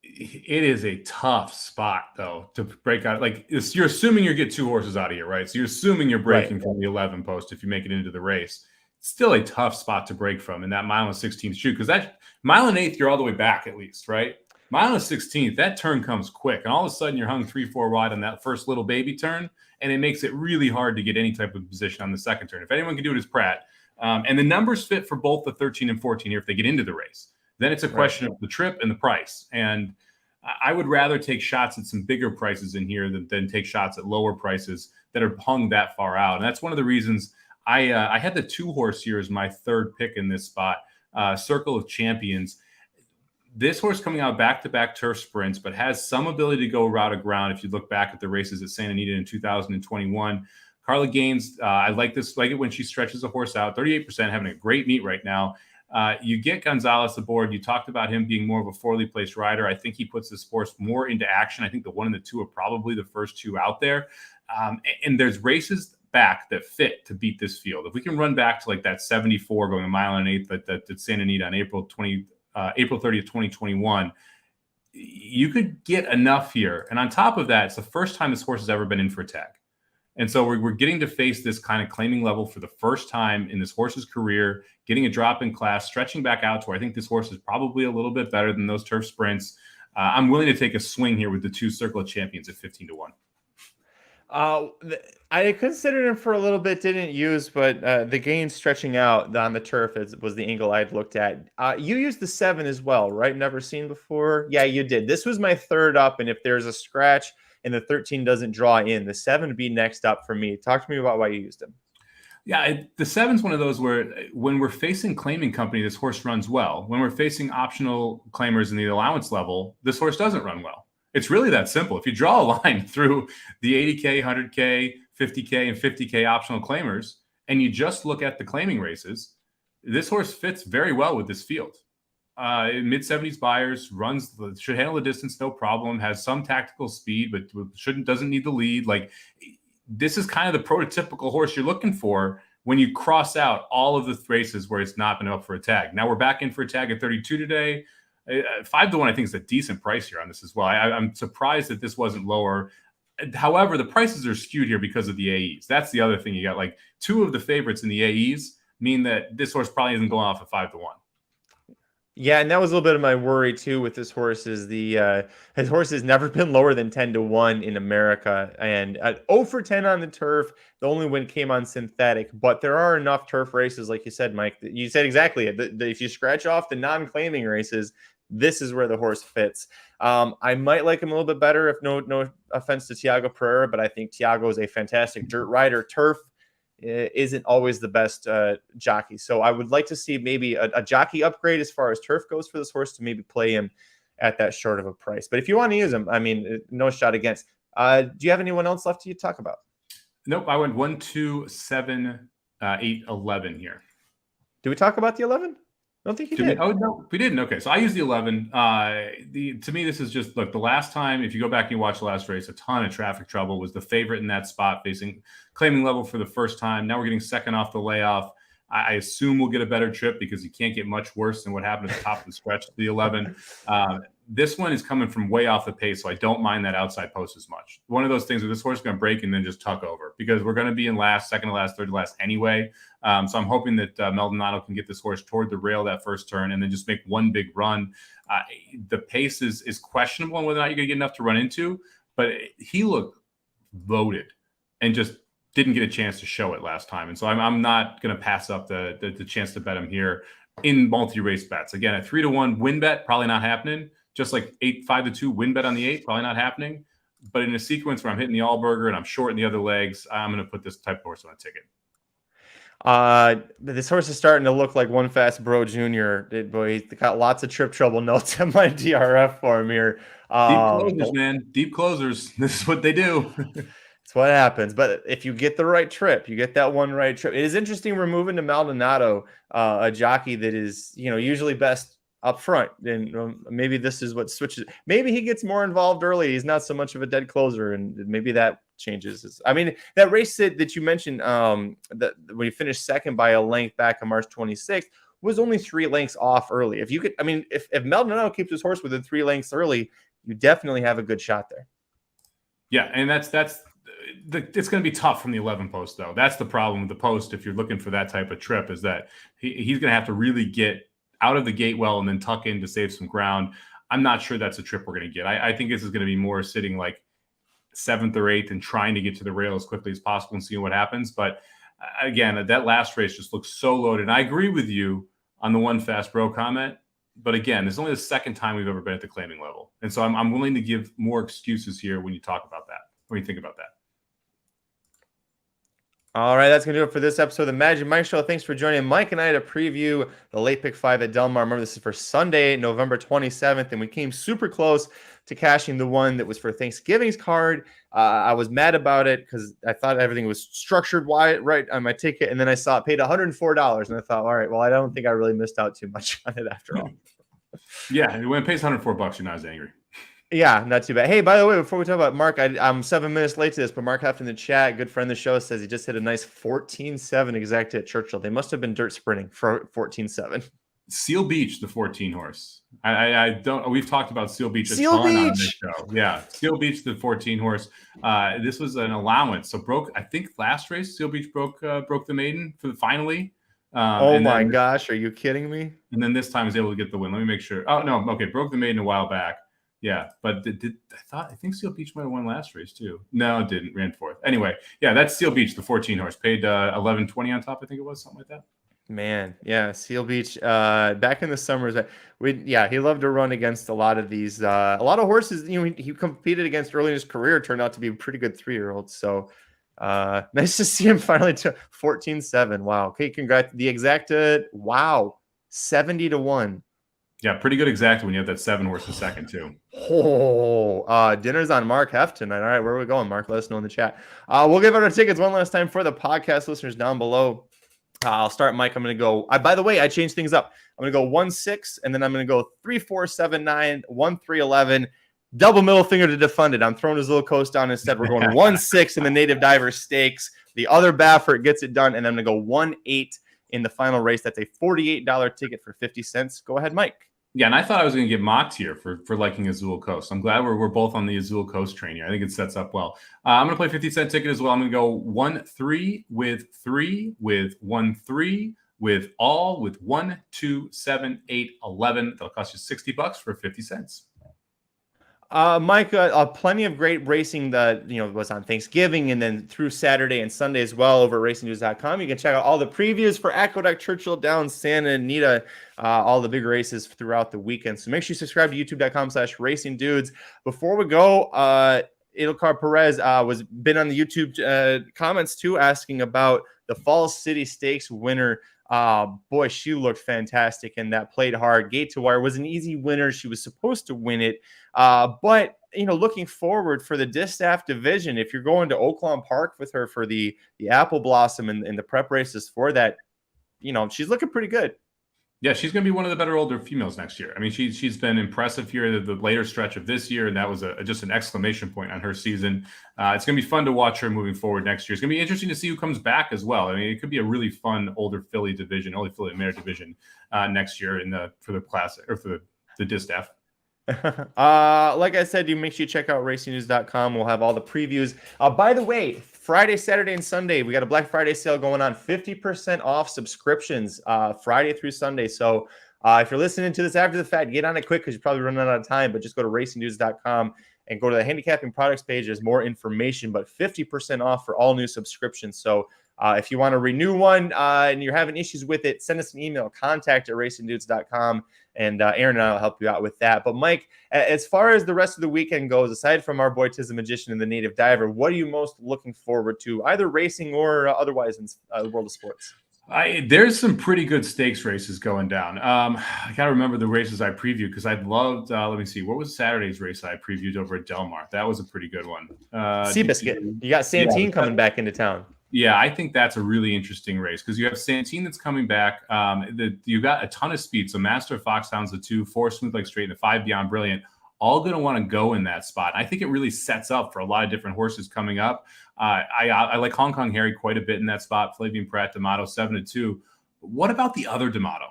It is a tough spot, though, to break out. Like, you're assuming you get 2 horses out of here, right? So you're assuming you're breaking from the 11 post if you make it into the race. It's still a tough spot to break from in that mile and 16th chute, because that mile and 8th, you're all the way back at least, right? Mile and 16th, that turn comes quick, and all of a sudden you're hung 3-4 wide on that first little baby turn, and it makes it really hard to get any type of position on the second turn. If anyone can do it, it's Pratt. And the numbers fit for both the 13 and 14 here if they get into the race. Then it's a question of the trip and the price. And I would rather take shots at some bigger prices in here than take shots at lower prices that are hung that far out. And that's one of the reasons I had the 2 horse here as my third pick in this spot, Circle of Champions. This horse coming out back-to-back turf sprints, but has some ability to go route of ground. If you look back at the races at Santa Anita in 2021, Carla Gaines, I like it when she stretches a horse out. 38%, having a great meet right now. You get Gonzalez aboard. You talked about him being more of a 4-ly placed rider. I think he puts this horse more into action. I think the 1 and the 2 are probably the first 2 out there. And there's races back that fit to beat this field. If we can run back to like that 74 going a mile and 1/8 that Santa Anita on April 30th, 2021, you could get enough here. And on top of that, it's the first time this horse has ever been in for a tag. And so we're getting to face this kind of claiming level for the first time in this horse's career, getting a drop in class, stretching back out to where I think this horse is probably a little bit better than those turf sprints. I'm willing to take a swing here with the 2 Circle of Champions at 15-1. I considered him for a little bit, didn't use, but the gain stretching out on the turf was the angle I'd looked at. You used the 7 as well, right? Never seen before? Yeah, you did. This was my third up, and if there's a scratch and the 13 doesn't draw in, the 7 would be next up for me. Talk to me about why you used him. Yeah, the 7's one of those where when we're facing claiming company, this horse runs well. When we're facing optional claimers in the allowance level, this horse doesn't run well. It's really that simple. If you draw a line through the 80K, 100K, 50K, and 50K optional claimers, and you just look at the claiming races, this horse fits very well with this field. Mid-70s buyers, should handle the distance, no problem, has some tactical speed, but doesn't need the lead. Like, this is kind of the prototypical horse you're looking for when you cross out all of the races where it's not been up for a tag. Now we're back in for a tag at 32 today. 5-1, I think, is a decent price here on this as well. I'm surprised that this wasn't lower. However, the prices are skewed here because of the AEs. That's the other thing. You got like 2 of the favorites in the AEs mean that this horse probably isn't going off at 5-1. Yeah, and that was a little bit of my worry too with this horse is his horse has never been lower than 10-1 in America, and 0 for 10 on the turf. The only win came on synthetic, but there are enough turf races, like you said, Mike. You said exactly it. If you scratch off the non-claiming races, this is where the horse fits. I might like him a little bit better, if no offense to Tiago Pereira, but I think Tiago is a fantastic dirt rider. Turf isn't always the best jockey. So I would like to see maybe a jockey upgrade as far as turf goes for this horse to maybe play him at that short of a price. But if you want to use him, I mean, no shot against. Do you have anyone else left to talk about? Nope. I went 1, 2, 7, 8, 11 here. Did we talk about the 11? I don't think you did. No, we didn't. Okay, so I used the 11. To me, this is just, look, the last time, if you go back and you watch the last race, a ton of traffic trouble, was the favorite in that spot facing claiming level for the first time. Now we're getting second off the layoff. I assume we'll get a better trip because you can't get much worse than what happened at the top of the stretch to the 11. This one is coming from way off the pace, so I don't mind that outside post as much. One of those things where this horse is going to break and then just tuck over because we're going to be in last, second to last, third to last anyway. So I'm hoping that Maldonado can get this horse toward the rail that first turn and then just make one big run. The pace is questionable on whether or not you're going to get enough to run into, but he looked loaded and just didn't get a chance to show it last time. And so I'm not going to pass up the chance to bet him here in multi-race bets. Again, at 3-1 win bet, probably not happening. Just like 5-2 win bet on the 8, probably not happening. But in a sequence where I'm hitting the Allburger and I'm short in the other legs, I'm going to put this type of horse on a ticket. This horse is starting to look like One Fast Bro Jr. Boy, he's got lots of trip trouble notes on my DRF for him here. Deep closers, man. Deep closers. This is what they do. It's what happens. But if you get the right trip, you get that one right trip. It is interesting we're moving to Maldonado, a jockey that is, usually best up front. And maybe this is what switches. Maybe he gets more involved early. He's not so much of a dead closer, and maybe that changes. I mean, that race that you mentioned, that when he finished second by a length back on March 26th, was only 3 lengths off early. If you could, I mean, if Maldonado keeps his horse within 3 lengths early, you definitely have a good shot there. Yeah, and it's going to be tough from the 11 post, though. That's the problem with the post. If you're looking for that type of trip, is that he's going to have to really get out of the gate well and then tuck in to save some ground. I'm not sure that's a trip we're going to get. I think this is going to be more sitting like 7th or 8th and trying to get to the rail as quickly as possible and seeing what happens. But again, that last race just looks so loaded. And I agree with you on the One Fast Bro comment. But again, this is only the second time we've ever been at the claiming level. And so I'm willing to give more excuses here when you talk about that, when you think about that. All right, that's going to do it for this episode of the Magic Mike Show. Thanks for joining Mike and I to preview the late pick 5 at Del Mar. Remember, this is for Sunday, November 27th, and we came super close to cashing the one that was for Thanksgiving's card. I was mad about it because I thought everything was structured right on my ticket, and then I saw it paid $104, and I thought, all right, well, I don't think I really missed out too much on it after all. Yeah, when it pays $104, you're not as angry. Yeah, not too bad. Hey, by the way, before we talk about Mark, I'm 7 minutes late to this, but Mark Heft in the chat, good friend of the show, says he just hit a nice 14-7 exact at Churchill. They must have been dirt sprinting for 14-7. Seal Beach, the 14 horse. I don't. We've talked about Seal Beach. Seal Beach. On this show. Yeah, Seal Beach, the 14 horse. This was an allowance, so broke. I think last race Seal Beach broke the maiden for the finally. Oh my gosh, are you kidding me? And then this time was able to get the win. Let me make sure. Oh no, okay, broke the maiden a while back. Yeah, but I think Seal Beach might have won last race too. No, it didn't. Ran 4th. Anyway, yeah, that's Seal Beach, the 14 horse. Paid $11.20 on top. I think it was something like that. Man, yeah, Seal Beach. Back in the summers, he loved to run against a lot of these. A lot of horses. He competed against early in his career. Turned out to be pretty good 3-year-olds. So Nice to see him finally to 14-7. Wow. Okay, congrats. The exacta, wow, 70-1. Yeah, pretty good exacta when you have that 7 horse in second too. Oh, dinner's on Mark Heft tonight. All right, where are we going, Mark? Let us know in the chat. We'll give out our tickets one last time for the podcast listeners down below. I'll start, Mike. I'm going to go. By the way, I changed things up. I'm going to go 1-6, and then I'm going to go 3-4-7-9, 1-3-11. Double middle finger to defund it. I'm throwing his little coast down instead. We're going 1-6 in the Native Diver Stakes. The other Baffert gets it done, and I'm going to go 1-8 in the final race. That's a $48 ticket for 50 cents. Go ahead, Mike. Yeah, and I thought I was going to get mocked here for liking Azul Coast. I'm glad we're both on the Azul Coast train here. I think it sets up well. I'm going to play 50-cent ticket as well. I'm going to go 1-3 with 3 with 1-3 with all with 1, 2, 7, 8, 11. That'll cost you $60 for 50 cents. Mike, plenty of great racing that was on Thanksgiving and then through Saturday and Sunday as well over at racingnews.com. You can check out all the previews for Aqueduct, Churchill Downs, Santa Anita, all the big races throughout the weekend. So make sure you subscribe to youtube.com/racingdudes. Before we go, Edelcar Perez was been on the YouTube comments too, asking about the Falls City Stakes winner. Boy, she looked fantastic and that played hard. Gate to Wire was an easy winner. She was supposed to win it. But looking forward for the Distaff division, if you're going to Oaklawn Park with her for the Apple Blossom and the prep races for that, she's looking pretty good. Yeah, she's going to be one of the better older females next year. I mean, she's been impressive here the later stretch of this year, and that was just an exclamation point on her season. It's going to be fun to watch her moving forward next year. It's going to be interesting to see who comes back as well. I mean, it could be a really fun older filly division, older filly mare division next year for the classic or for the Distaff. Like I said, you make sure you check out racingnews.com. We'll have all the previews. By the way, Friday, Saturday, and Sunday, we got a Black Friday sale going on. 50% off subscriptions Friday through Sunday. So if you're listening to this after the fact, get on it quick because you're probably running out of time. But just go to racingnews.com and go to the handicapping products page. There's more information, but 50% off for all new subscriptions. So if you want to renew one and you're having issues with it, send us an email, contact@racingdudes.com, and Aaron and I will help you out with that. But Mike, as far as the rest of the weekend goes, aside from our boy Tizamagician and the Native Diver, what are you most looking forward to, either racing or otherwise in the world of sports? There's some pretty good stakes races going down. I got to remember the races I previewed because I loved, let me see, what was Saturday's race I previewed over at Del Mar? That was a pretty good one. Seabiscuit. You got Santine coming back into town. Yeah, I think that's a really interesting race because you have Santine that's coming back. You got a ton of speed. So Master of Foxhound's the 2, 4 Smooth Like Straight, and the 5 Beyond Brilliant, all going to want to go in that spot. I think it really sets up for a lot of different horses coming up. I like Hong Kong Harry quite a bit in that spot. Flavian Pratt, D'Amato, 7-2. But what about the other D'Amato?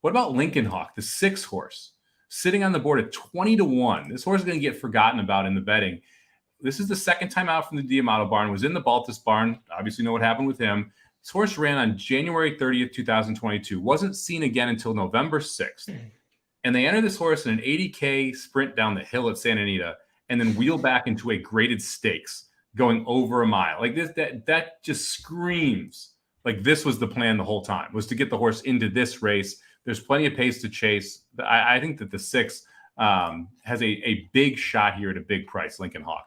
What about Lincoln Hawk, the 6 horse, sitting on the board at 20-1? This horse is going to get forgotten about in the betting. This is the second time out from the D'Amato barn. Was in the Baltus barn. Obviously know what happened with him. This horse ran on January 30th, 2022. Wasn't seen again until November 6th. And they entered this horse in an 80K sprint down the hill at Santa Anita and then wheel back into a graded stakes going over a mile. Like this, that just screams like this was the plan the whole time, was to get the horse into this race. There's plenty of pace to chase. I think that the 6 has a big shot here at a big price, Lincoln Hawk.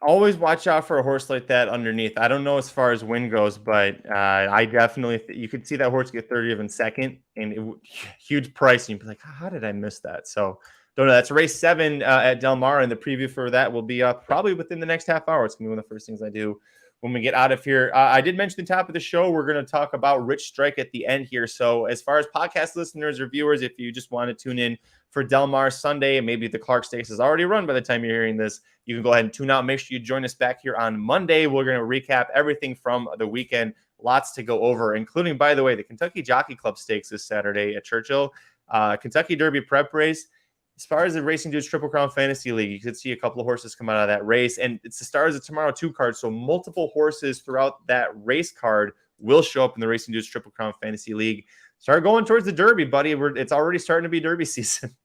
Always watch out for a horse like that underneath. I don't know as far as win goes, but I definitely you could see that horse get 30th in second and huge price. And you'd be like, how did I miss that? So don't know. That's race 7 at Del Mar, and the preview for that will be up probably within the next half hour. It's gonna be one of the first things I do when we get out of here. I did mention the top of the show. We're going to talk about Rich Strike at the end here. So as far as podcast listeners or viewers, if you just want to tune in for Del Mar Sunday, and maybe the Clark Stakes is already run by the time you're hearing this, you can go ahead and tune out. Make sure you join us back here on Monday. We're going to recap everything from the weekend. Lots to go over, including, by the way, the Kentucky Jockey Club Stakes this Saturday at Churchill, Kentucky Derby prep race. As far as the Racing Dudes Triple Crown Fantasy League, you could see a couple of horses come out of that race. And it's the Stars of Tomorrow 2 card, so multiple horses throughout that race card will show up in the Racing Dudes Triple Crown Fantasy League. Start going towards the Derby, buddy. It's already starting to be Derby season.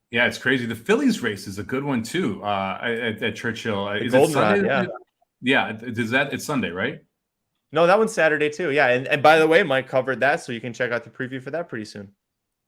Yeah, it's crazy. The Phillies race is a good one, too, at Churchill. Is it Goldenrod, Sunday? Yeah, it's Sunday, right? No, that one's Saturday, too. Yeah, and by the way, Mike covered that, so you can check out the preview for that pretty soon.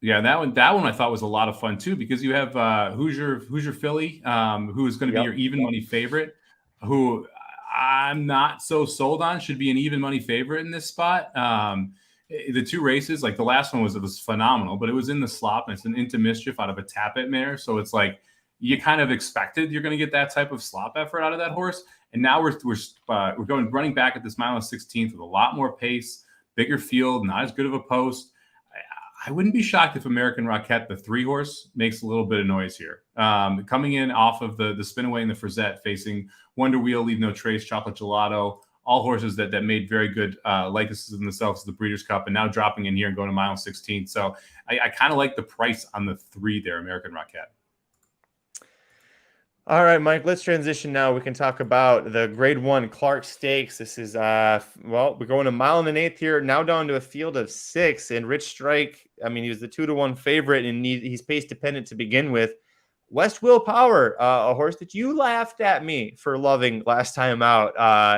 Yeah, that one I thought was a lot of fun too, because you have Hoosier Philly, who is going to be your even money favorite. who I'm not so sold on, should be an even money favorite in this spot. The two races, like the last one was phenomenal, but it was in the slop and it's an Into Mischief out of a Tappet mare. So it's like you kind of expected you're going to get that type of slop effort out of that horse. And now we're going running back at this mile and 16th with a lot more pace, bigger field, not as good of a post. I wouldn't be shocked if American Rocket, the 3-horse, makes a little bit of noise here. Coming in off of the Spinaway and the Frisette, facing Wonder Wheel, Leave No Trace, Chocolate Gelato, all horses that made very good likenesses in themselves to the Breeders' Cup, and now dropping in here and going to mile 16. So I kind of like the price on the 3 there, American Rocket. All right, Mike, let's transition now. We can talk about the Grade 1 Clark Stakes. This is, we're going a mile and an eighth here, now down to a field of 6. And Rich Strike, I mean, he was the 2-1 favorite, and he's pace dependent to begin with. West Willpower, a horse that you laughed at me for loving last time out,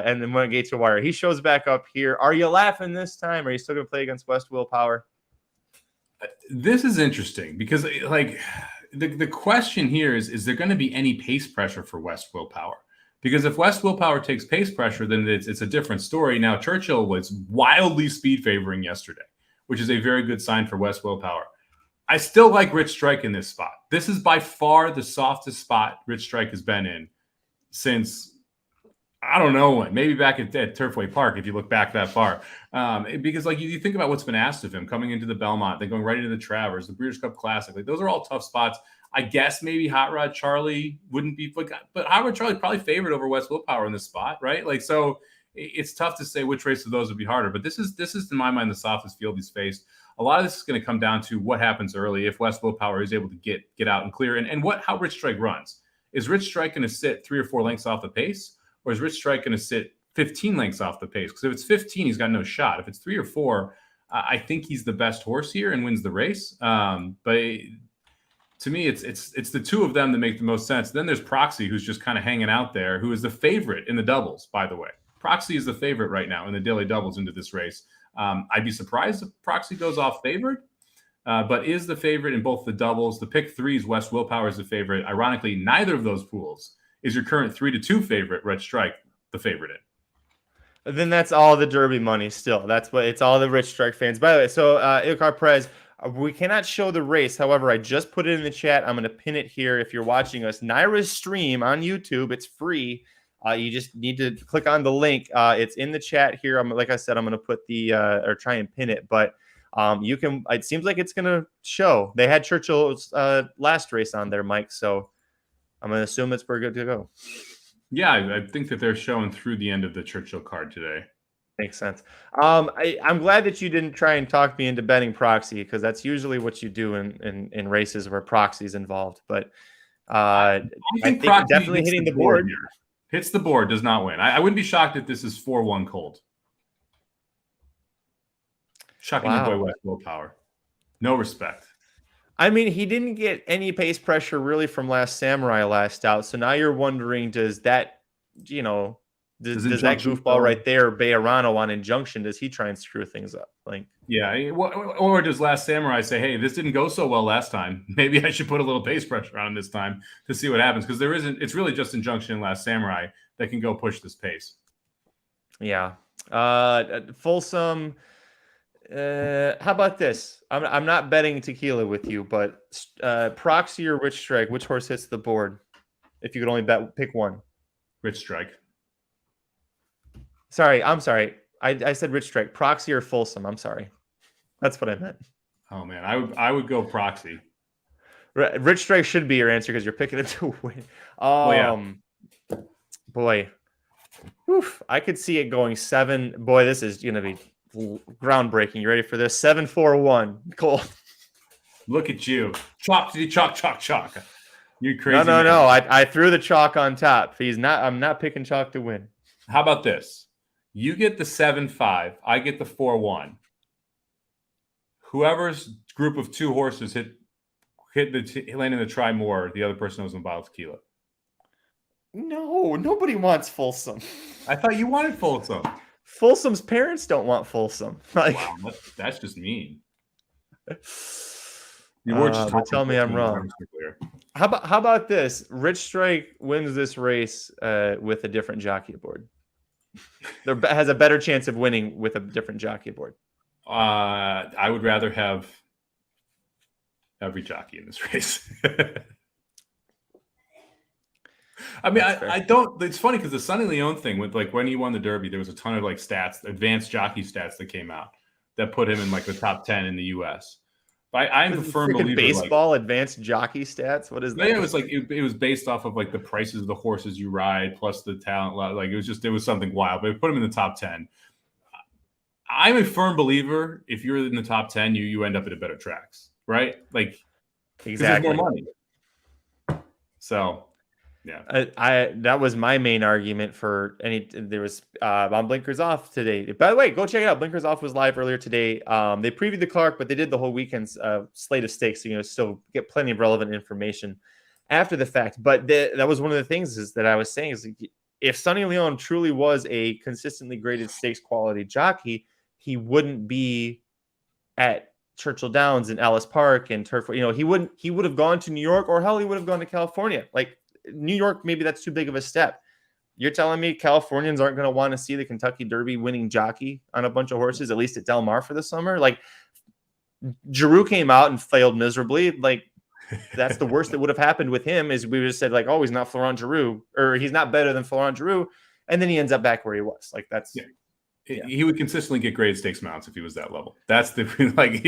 and then when it gets to wire, he shows back up here. Are you laughing this time? Are you still going to play against West Willpower? This is interesting because, like, the question here is there going to be any pace pressure for West Willpower? Because if West Willpower takes pace pressure, then it's a different story. Now, Churchill was wildly speed favoring yesterday, which is a very good sign for West Willpower. I still like Rich Strike in this spot. This is by far the softest spot Rich Strike has been in since, I don't know when, maybe back at Turfway Park, if you look back that far. Because, like, you think about what's been asked of him coming into the Belmont, then going right into the Travers, the Breeders' Cup Classic. Like, those are all tough spots. I guess maybe Hot Rod Charlie wouldn't be, but Hot Rod Charlie probably favored over West Willpower in this spot, right? Like, so it's tough to say which race of those would be harder. But this is in my mind the softest field he's faced. A lot of this is going to come down to what happens early if West Willpower is able to get out and clear, and how Rich Strike runs. Is Rich Strike going to sit 3 or 4 lengths off the pace, or is Rich Strike going to sit 15 lengths off the pace? Because if it's 15, he's got no shot. If it's 3 or 4, I think he's the best horse here and wins the race. But to me, it's the two of them that make the most sense. Then there's Proxy, who's just kind of hanging out there, who is the favorite in the doubles, by the way. Proxy is the favorite right now in the daily doubles into this race. I'd be surprised if Proxy goes off favored, but is the favorite in both the doubles. The pick 3s, West Willpower is the favorite. Ironically, neither of those pools is your current 3-2 favorite, Rich Strike, the favorite in. Then that's all the Derby money still. That's what it's all the Rich Strike fans. By the way, so Ilkar Perez, we cannot show the race. However, I just put it in the chat. I'm going to pin it here. If you're watching us, Naira's stream on YouTube, it's free. You just need to click on the link. It's in the chat here. Like I said, I'm going to put the or try and pin it, but you can. It seems like it's going to show. They had Churchill's last race on there, Mike. So I'm going to assume it's pretty good to go. Yeah, I think that they're showing through the end of the Churchill card today. Makes sense. I'm glad that you didn't try and talk me into betting Proxy, because that's usually what you do in races where Proxy is involved. But I think definitely hitting the board here. Hits the board, does not win. I wouldn't be shocked if this is 4-1 cold. Shocking your boy West Willpower. No respect. I mean, he didn't get any pace pressure really from Last Samurai last out. So now you're wondering, does that, does that goofball right there, Bejarano on Injunction, does he try and screw things up? Like, yeah, or does Last Samurai say, hey, this didn't go so well last time. Maybe I should put a little pace pressure on him this time to see what happens, because it's really just Injunction and Last Samurai that can go push this pace. Yeah. Folsom. How about this? I'm not betting tequila with you, but Proxy or Rich Strike, which horse hits the board? If you could only pick one. Rich Strike. Sorry, I'm sorry. I said Rich Strike. Proxy or Folsom? I'm sorry. That's what I meant. Oh man, I would go Proxy. Rich Strike should be your answer because you're picking it to win. Boy. Oof, I could see it going 7. Boy, this is going to be groundbreaking. You ready for this? 7-4-1. Cool. Look at you. Chalk. You're crazy. No. I threw the chalk on top. I'm not picking chalk to win. How about this? You get the 7-5. I get the 4-1. Whoever's group of 2 horses hit landing the try more, the other person knows a bottle of tequila. No, nobody wants Folsom. I thought you wanted Folsom. Folsom's parents don't want Folsom. Wow, that's just mean. You were just But tell me I'm wrong. How about this? Rich Strike wins this race with a different jockey aboard. There has a better chance of winning with a different jockey aboard. I would rather have every jockey in this race. I mean, I don't. It's funny because the Sonny Leone thing with like when he won the Derby, there was a ton of like stats, advanced jockey stats that came out that put him in like the top 10 in the U.S. I'm a firm believer. Baseball advanced jockey stats. What is that? Yeah, it was like it was based off of like the prices of the horses you ride plus the talent. Like it was something wild. But it put him in the top 10. I'm a firm believer. If you're in the top 10, you end up at a better tracks, right? Like exactly. There's more money. So. Yeah, that was my main argument for any. There was on Blinkers Off today. By the way, go check it out. Blinkers Off was live earlier today. They previewed the Clark, but they did the whole weekend's slate of stakes. So, still get plenty of relevant information after the fact. But that was one of the things is that I was saying is if Sonny Leone truly was a consistently graded stakes quality jockey, he wouldn't be at Churchill Downs and Ellis Park and Turf. He would have gone to New York, or hell, he would have gone to California. Like. New York, maybe that's too big of a step. You're telling me Californians aren't going to want to see the Kentucky Derby winning jockey on a bunch of horses, at least at Del Mar for the summer? Like, Giroux came out and failed miserably. Like, that's the worst that would have happened with him is we just said, like, oh, he's not Florent Giroux, or he's not better than Florent Giroux. And then he ends up back where he was. Like, that's... Yeah. Yeah. He would consistently get graded stakes mounts if he was that level. That's the like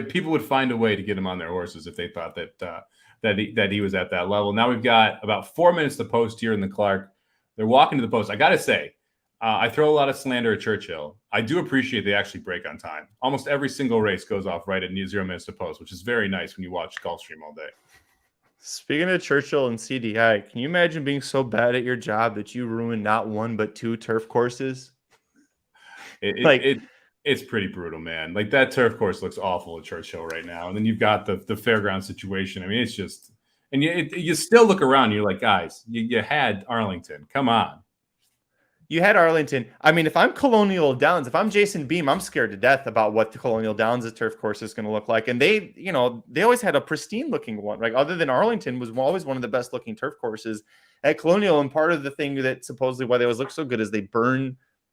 people would find a way to get him on their horses if they thought that he was at that level. Now we've got about 4 minutes to post here in the Clark. They're walking to the post. I got to say, I throw a lot of slander at Churchill. I do appreciate they actually break on time. Almost every single race goes off right at 0 minutes to post, which is very nice when you watch Gulfstream all day. Speaking of Churchill and CDI, can you imagine being so bad at your job that you ruin not one but two turf courses? It's pretty brutal, man. Like that turf course looks awful at Churchill right now. And then you've got the fairground situation. I mean, it's just, and you still look around and you're like, guys, you had Arlington. Come on. You had Arlington. I mean, if I'm Colonial Downs, if I'm Jason Beam, I'm scared to death about what the Colonial Downs' turf course is going to look like. And they always had a pristine looking one. Like other than Arlington was always one of the best looking turf courses at Colonial. And part of the thing that supposedly why they always look so good is they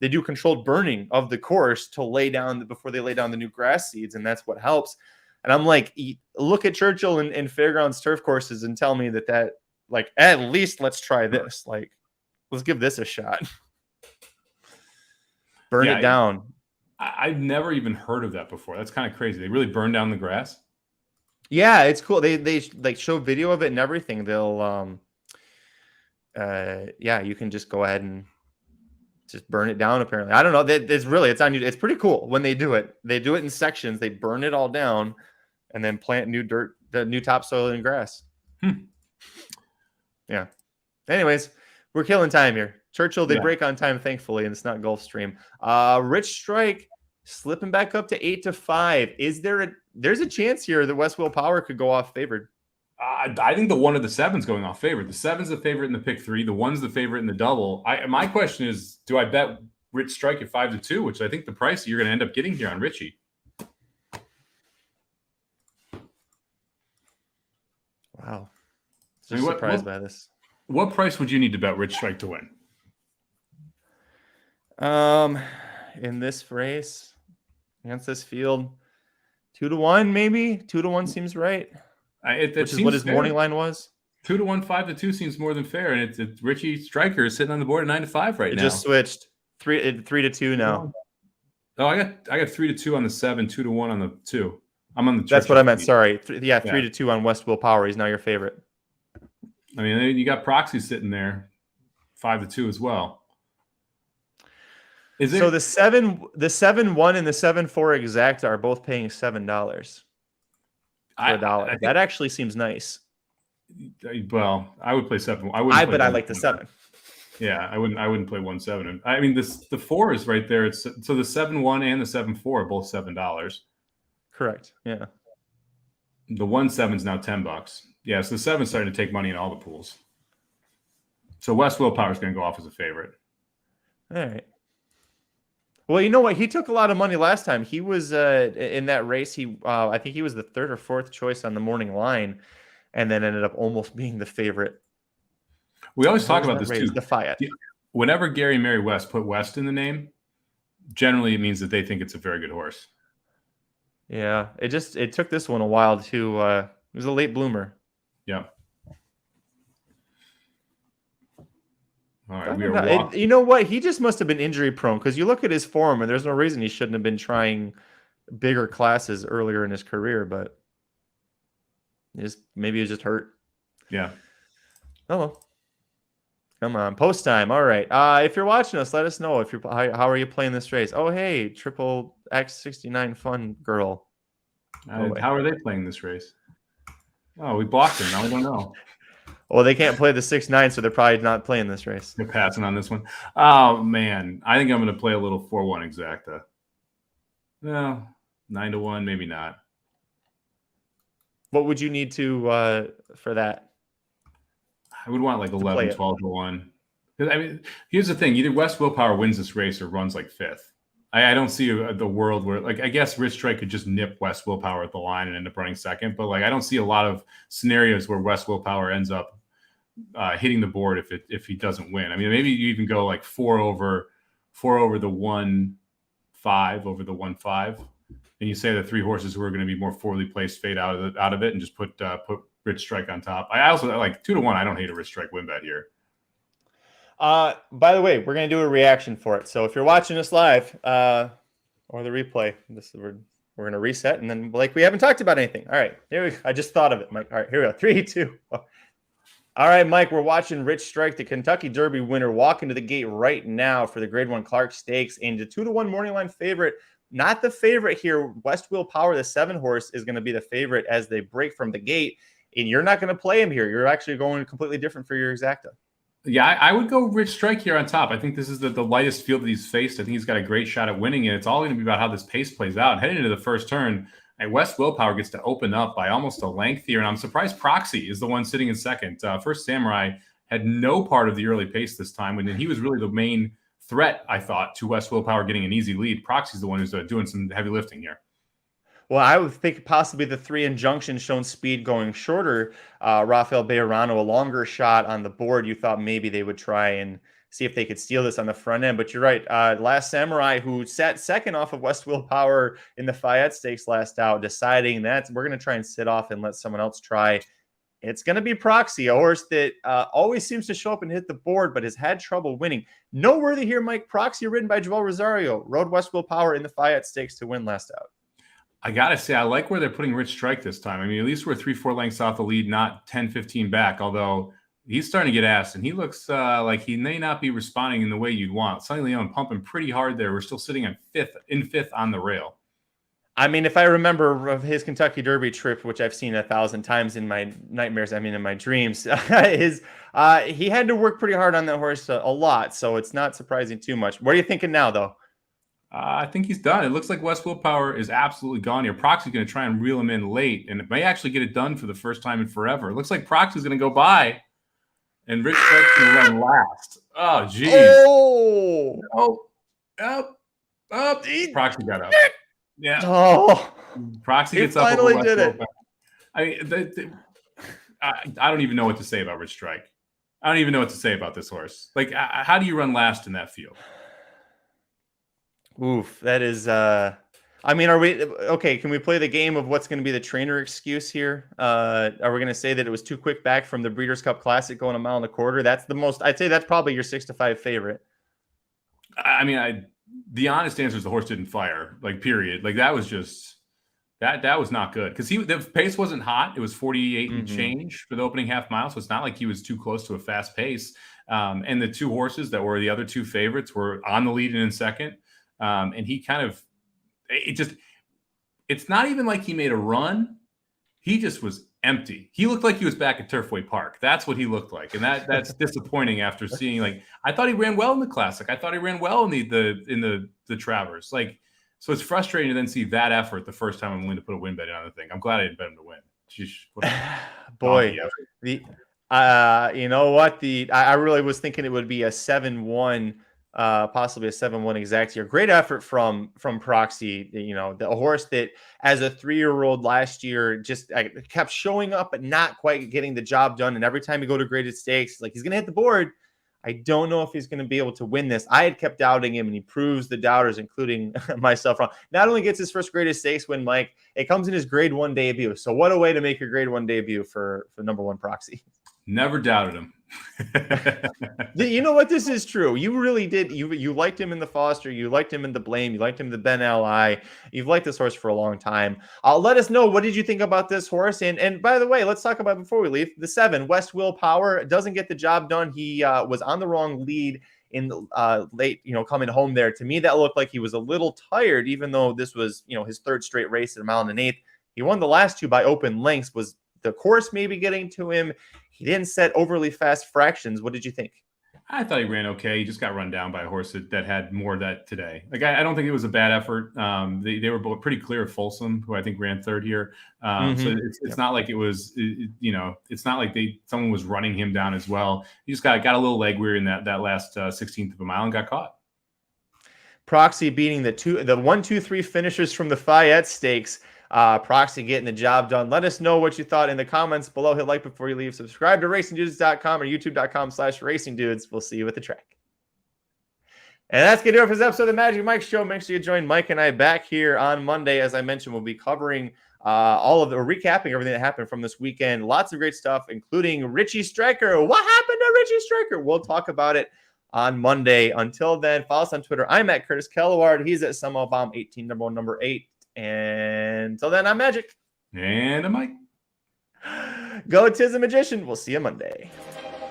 do controlled burning of the course to before they lay down the new grass seeds, and that's what helps. And I'm like, look at Churchill and Fairgrounds turf courses and tell me that like at least let's try this. Like, let's give this a shot. Burn it down. I've never even heard of that before. That's kind of crazy. They really burn down the grass. Yeah, it's cool. They like show video of it and everything. They'll you can just go ahead and just burn it down. Apparently, I don't know. It's pretty cool when they do it. They do it in sections. They burn it all down, and then plant the new topsoil and grass. Yeah. Anyways, we're killing time here. Churchill, they break on time, thankfully, and it's not Gulfstream. Rich Strike slipping back up to 8-5. There's a chance here that West Will Power could go off favored? I think the 1 of the 7's going off favorite. The 7's the favorite in the pick 3. The 1's the favorite in the double. My question is, do I bet Rich Strike at 5-2, which I think the price you're going to end up getting here on Richie? Wow. Just surprised by this. What price would you need to bet Rich Strike to win? In this race against this field, 2-1 maybe. 2-1 seems right. Which is what his morning line was. 2-1, 5-2 seems more than fair, and it's Richie Striker is sitting on the board at 9-5 right now. It just switched 3-2 now. Oh, I got 3-2 on the 7, 2-1 on the 2. I'm on the. That's what I meant. Sorry. 3-2 on West Will Power. He's now your favorite. I mean, you got Proxy sitting there, 5-2 as well. So the 7-1 and the 7-4 exact are both paying $7 for $1. That actually seems nice. Well, I would play 7. I like the 7. Yeah, I wouldn't play 1-7. I mean, the 4 is right there. So the 7-1 and the 7-4 are both $7. Correct. Yeah. The 1-7 is now $10. Yeah, so the 7's starting to take money in all the pools. So West Will Power is going to go off as a favorite. All right. Well, you know what? He took a lot of money last time. He was in that race. I think he was the third or fourth choice on the morning line, and then ended up almost being the favorite. We always talk about this race? too. The Fiat. Whenever Gary and Mary West put West in the name, generally it means that they think it's a very good horse. Yeah, it took this one a while to. It was a late bloomer. Yeah. All right, you know what? He just must have been injury prone because you look at his form, and there's no reason he shouldn't have been trying bigger classes earlier in his career. But maybe he was just hurt. Yeah. Oh well. Come on, post time. All right. If you're watching us, let us know how are you playing this race. Oh hey, triple X69 fun girl. How are they playing this race? Oh, we blocked them. Now we don't know. Well, they can't play the 6-9, so they're probably not playing this race. They're passing on this one. Oh, man. I think I'm going to play a little 4-1 exacta. No, 9-1, maybe not. What would you need to for that? I would want like 11, 12-1. I mean, here's the thing. Either West Willpower wins this race or runs like fifth. I don't see the world where, like, I guess Rich Strike could just nip West Willpower at the line and end up running second. But, like, I don't see a lot of scenarios where West Willpower ends up hitting the board if he doesn't win. I mean, maybe you even go like 4 over the 1-5 over the 1-5, and you say the 3 horses who are going to be more forwardly placed fade out of it, and just put Rich Strike on top. I also like 2-1. I don't hate a Rich Strike win bet here. By the way, we're going to do a reaction for it. So if you're watching us live or the replay, we're going to reset, and then like we haven't talked about anything. All right, here we go. I just thought of it, Mike. All right, here we go. 3, 2. All right, Mike, we're watching Rich Strike, the Kentucky Derby winner, walk into the gate right now for the Grade 1 Clark Stakes, and the 2-1 morning line favorite. Not the favorite here. West Willpower, the 7 horse, is going to be the favorite as they break from the gate, and you're not going to play him here. You're actually going completely different for your exacta. Yeah, I would go Rich Strike here on top. I think this is the lightest field that he's faced. I think he's got a great shot at winning it. It's all going to be about how this pace plays out. Heading into the first turn, West Willpower gets to open up by almost a length here, and I'm surprised Proxy is the one sitting in second. First Samurai had no part of the early pace this time, and he was really the main threat, I thought, to West Willpower getting an easy lead. Proxy's the one who's doing some heavy lifting here. Well, I would think possibly the 3 Injunction shown speed going shorter. Rafael Bejarano, a longer shot on the board. You thought maybe they would try and see if they could steal this on the front end. But you're right. Last Samurai, who sat second off of West Willpower in the Fayette Stakes last out, deciding that we're going to try and sit off and let someone else try. It's going to be Proxy, a horse that always seems to show up and hit the board, but has had trouble winning. Noteworthy here, Mike. Proxy, ridden by Joel Rosario, rode West Willpower in the Fayette Stakes to win last out. I got to say, I like where they're putting Rich Strike this time. I mean, at least we're 3-4 lengths off the lead, not 10-15 back, although he's starting to get asked, and he looks like he may not be responding in the way you'd want. Sonny Leon pumping pretty hard there. We're still sitting on fifth on the rail. I mean, if I remember of his Kentucky Derby trip, which I've seen 1,000 times in my nightmares, I mean, in my dreams, he had to work pretty hard on that horse a lot, so it's not surprising too much. What are you thinking now, though? I think he's done. It looks like West Willpower is absolutely gone here. Proxy's going to try and reel him in late, and it may actually get it done for the first time in forever. It looks like Proxy's going to go by, and Rich Strike's going to run last. Oh, geez. Proxy got up. Yeah. Oh, Proxy gets up. Finally did it. I mean, I don't even know what to say about Rich Strike. I don't even know what to say about this horse. Like, how do you run last in that field? Oof, that is I mean, are we okay? Can we play the game of what's going to be the trainer excuse here? Are we going to say that it was too quick back from the Breeders' Cup Classic going 1.25 miles? That's the most. I'd say that's probably your 6-5 favorite. I mean, the honest answer is the horse didn't fire. Like, period. Like, that was just that was not good because the pace wasn't hot. It was 48 and change for the opening half mile, so it's not like he was too close to a fast pace. And the 2 horses that were the other 2 favorites were on the lead and in second. And he kind of, it's not even like he made a run. He just was empty. He looked like he was back at Turfway Park. That's what he looked like. And that's disappointing after seeing, like, I thought he ran well in the Classic. I thought he ran well in the Travers. Like, so it's frustrating to then see that effort the first time I'm willing to put a win bet in on the thing. I'm glad I didn't bet him to win. Boy, you know what? I really was thinking it would be a 7-1 possibly a 7-1 exact here. Great effort from Proxy. You know, a horse that as a 3-year-old last year just kept showing up but not quite getting the job done. And every time you go to graded stakes, like he's going to hit the board. I don't know if he's going to be able to win this. I had kept doubting him, and he proves the doubters, including myself, wrong. Not only gets his first graded stakes win, Mike, it comes in his grade 1 debut. So what a way to make your grade 1 debut for number 1 Proxy. Never doubted him. You know what? This is true. You really did. You liked him in the Foster. You liked him in the Blame. You liked him in the Ben Li. You've liked this horse for a long time. Let us know, what did you think about this horse? And by the way, let's talk about, before we leave, the 7, West Willpower, doesn't get the job done. He was on the wrong lead in the late, coming home there. To me, that looked like he was a little tired, even though this was, his 3rd straight race at 1 1/8. He won the last 2 by open lengths. Was the course maybe getting to him? He didn't set overly fast fractions. What did you think? I thought he ran okay. He just got run down by a horse that had more of that today. Like, I don't think it was a bad effort. They were both pretty clear of Folsom, who I think ran 3rd here. So it's not like it was, it's not like someone was running him down as well. He just got a little leg weary in that last 16th of a mile and got caught. Proxy beating the 1, 2, 3 finishers from the Fayette Stakes. Proxy getting the job done. Let us know what you thought in the comments below. Hit like before you leave. Subscribe to racingdudes.com or youtube.com/racingdudes. We'll see you at the track. And that's going to do it for this episode of the Magic Mike Show. Make sure you join Mike and I back here on Monday. As I mentioned, we'll be covering recapping everything that happened from this weekend. Lots of great stuff, including Richie Stryker. What happened to Richie Stryker? We'll talk about it on Monday. Until then, follow us on Twitter. I'm at Curtis Kalleward. He's at Somobomb 18, number 8. And until then, I'm Magic. And I'm Mike. Go Tizamagician. We'll see you Monday.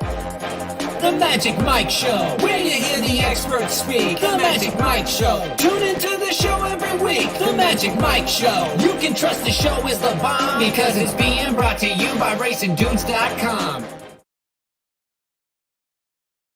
The Magic Mike Show, where you hear the experts speak. The Magic Mike Show. Tune into the show every week. The Magic Mike Show. You can trust the show is the bomb because it's being brought to you by racingdudes.com.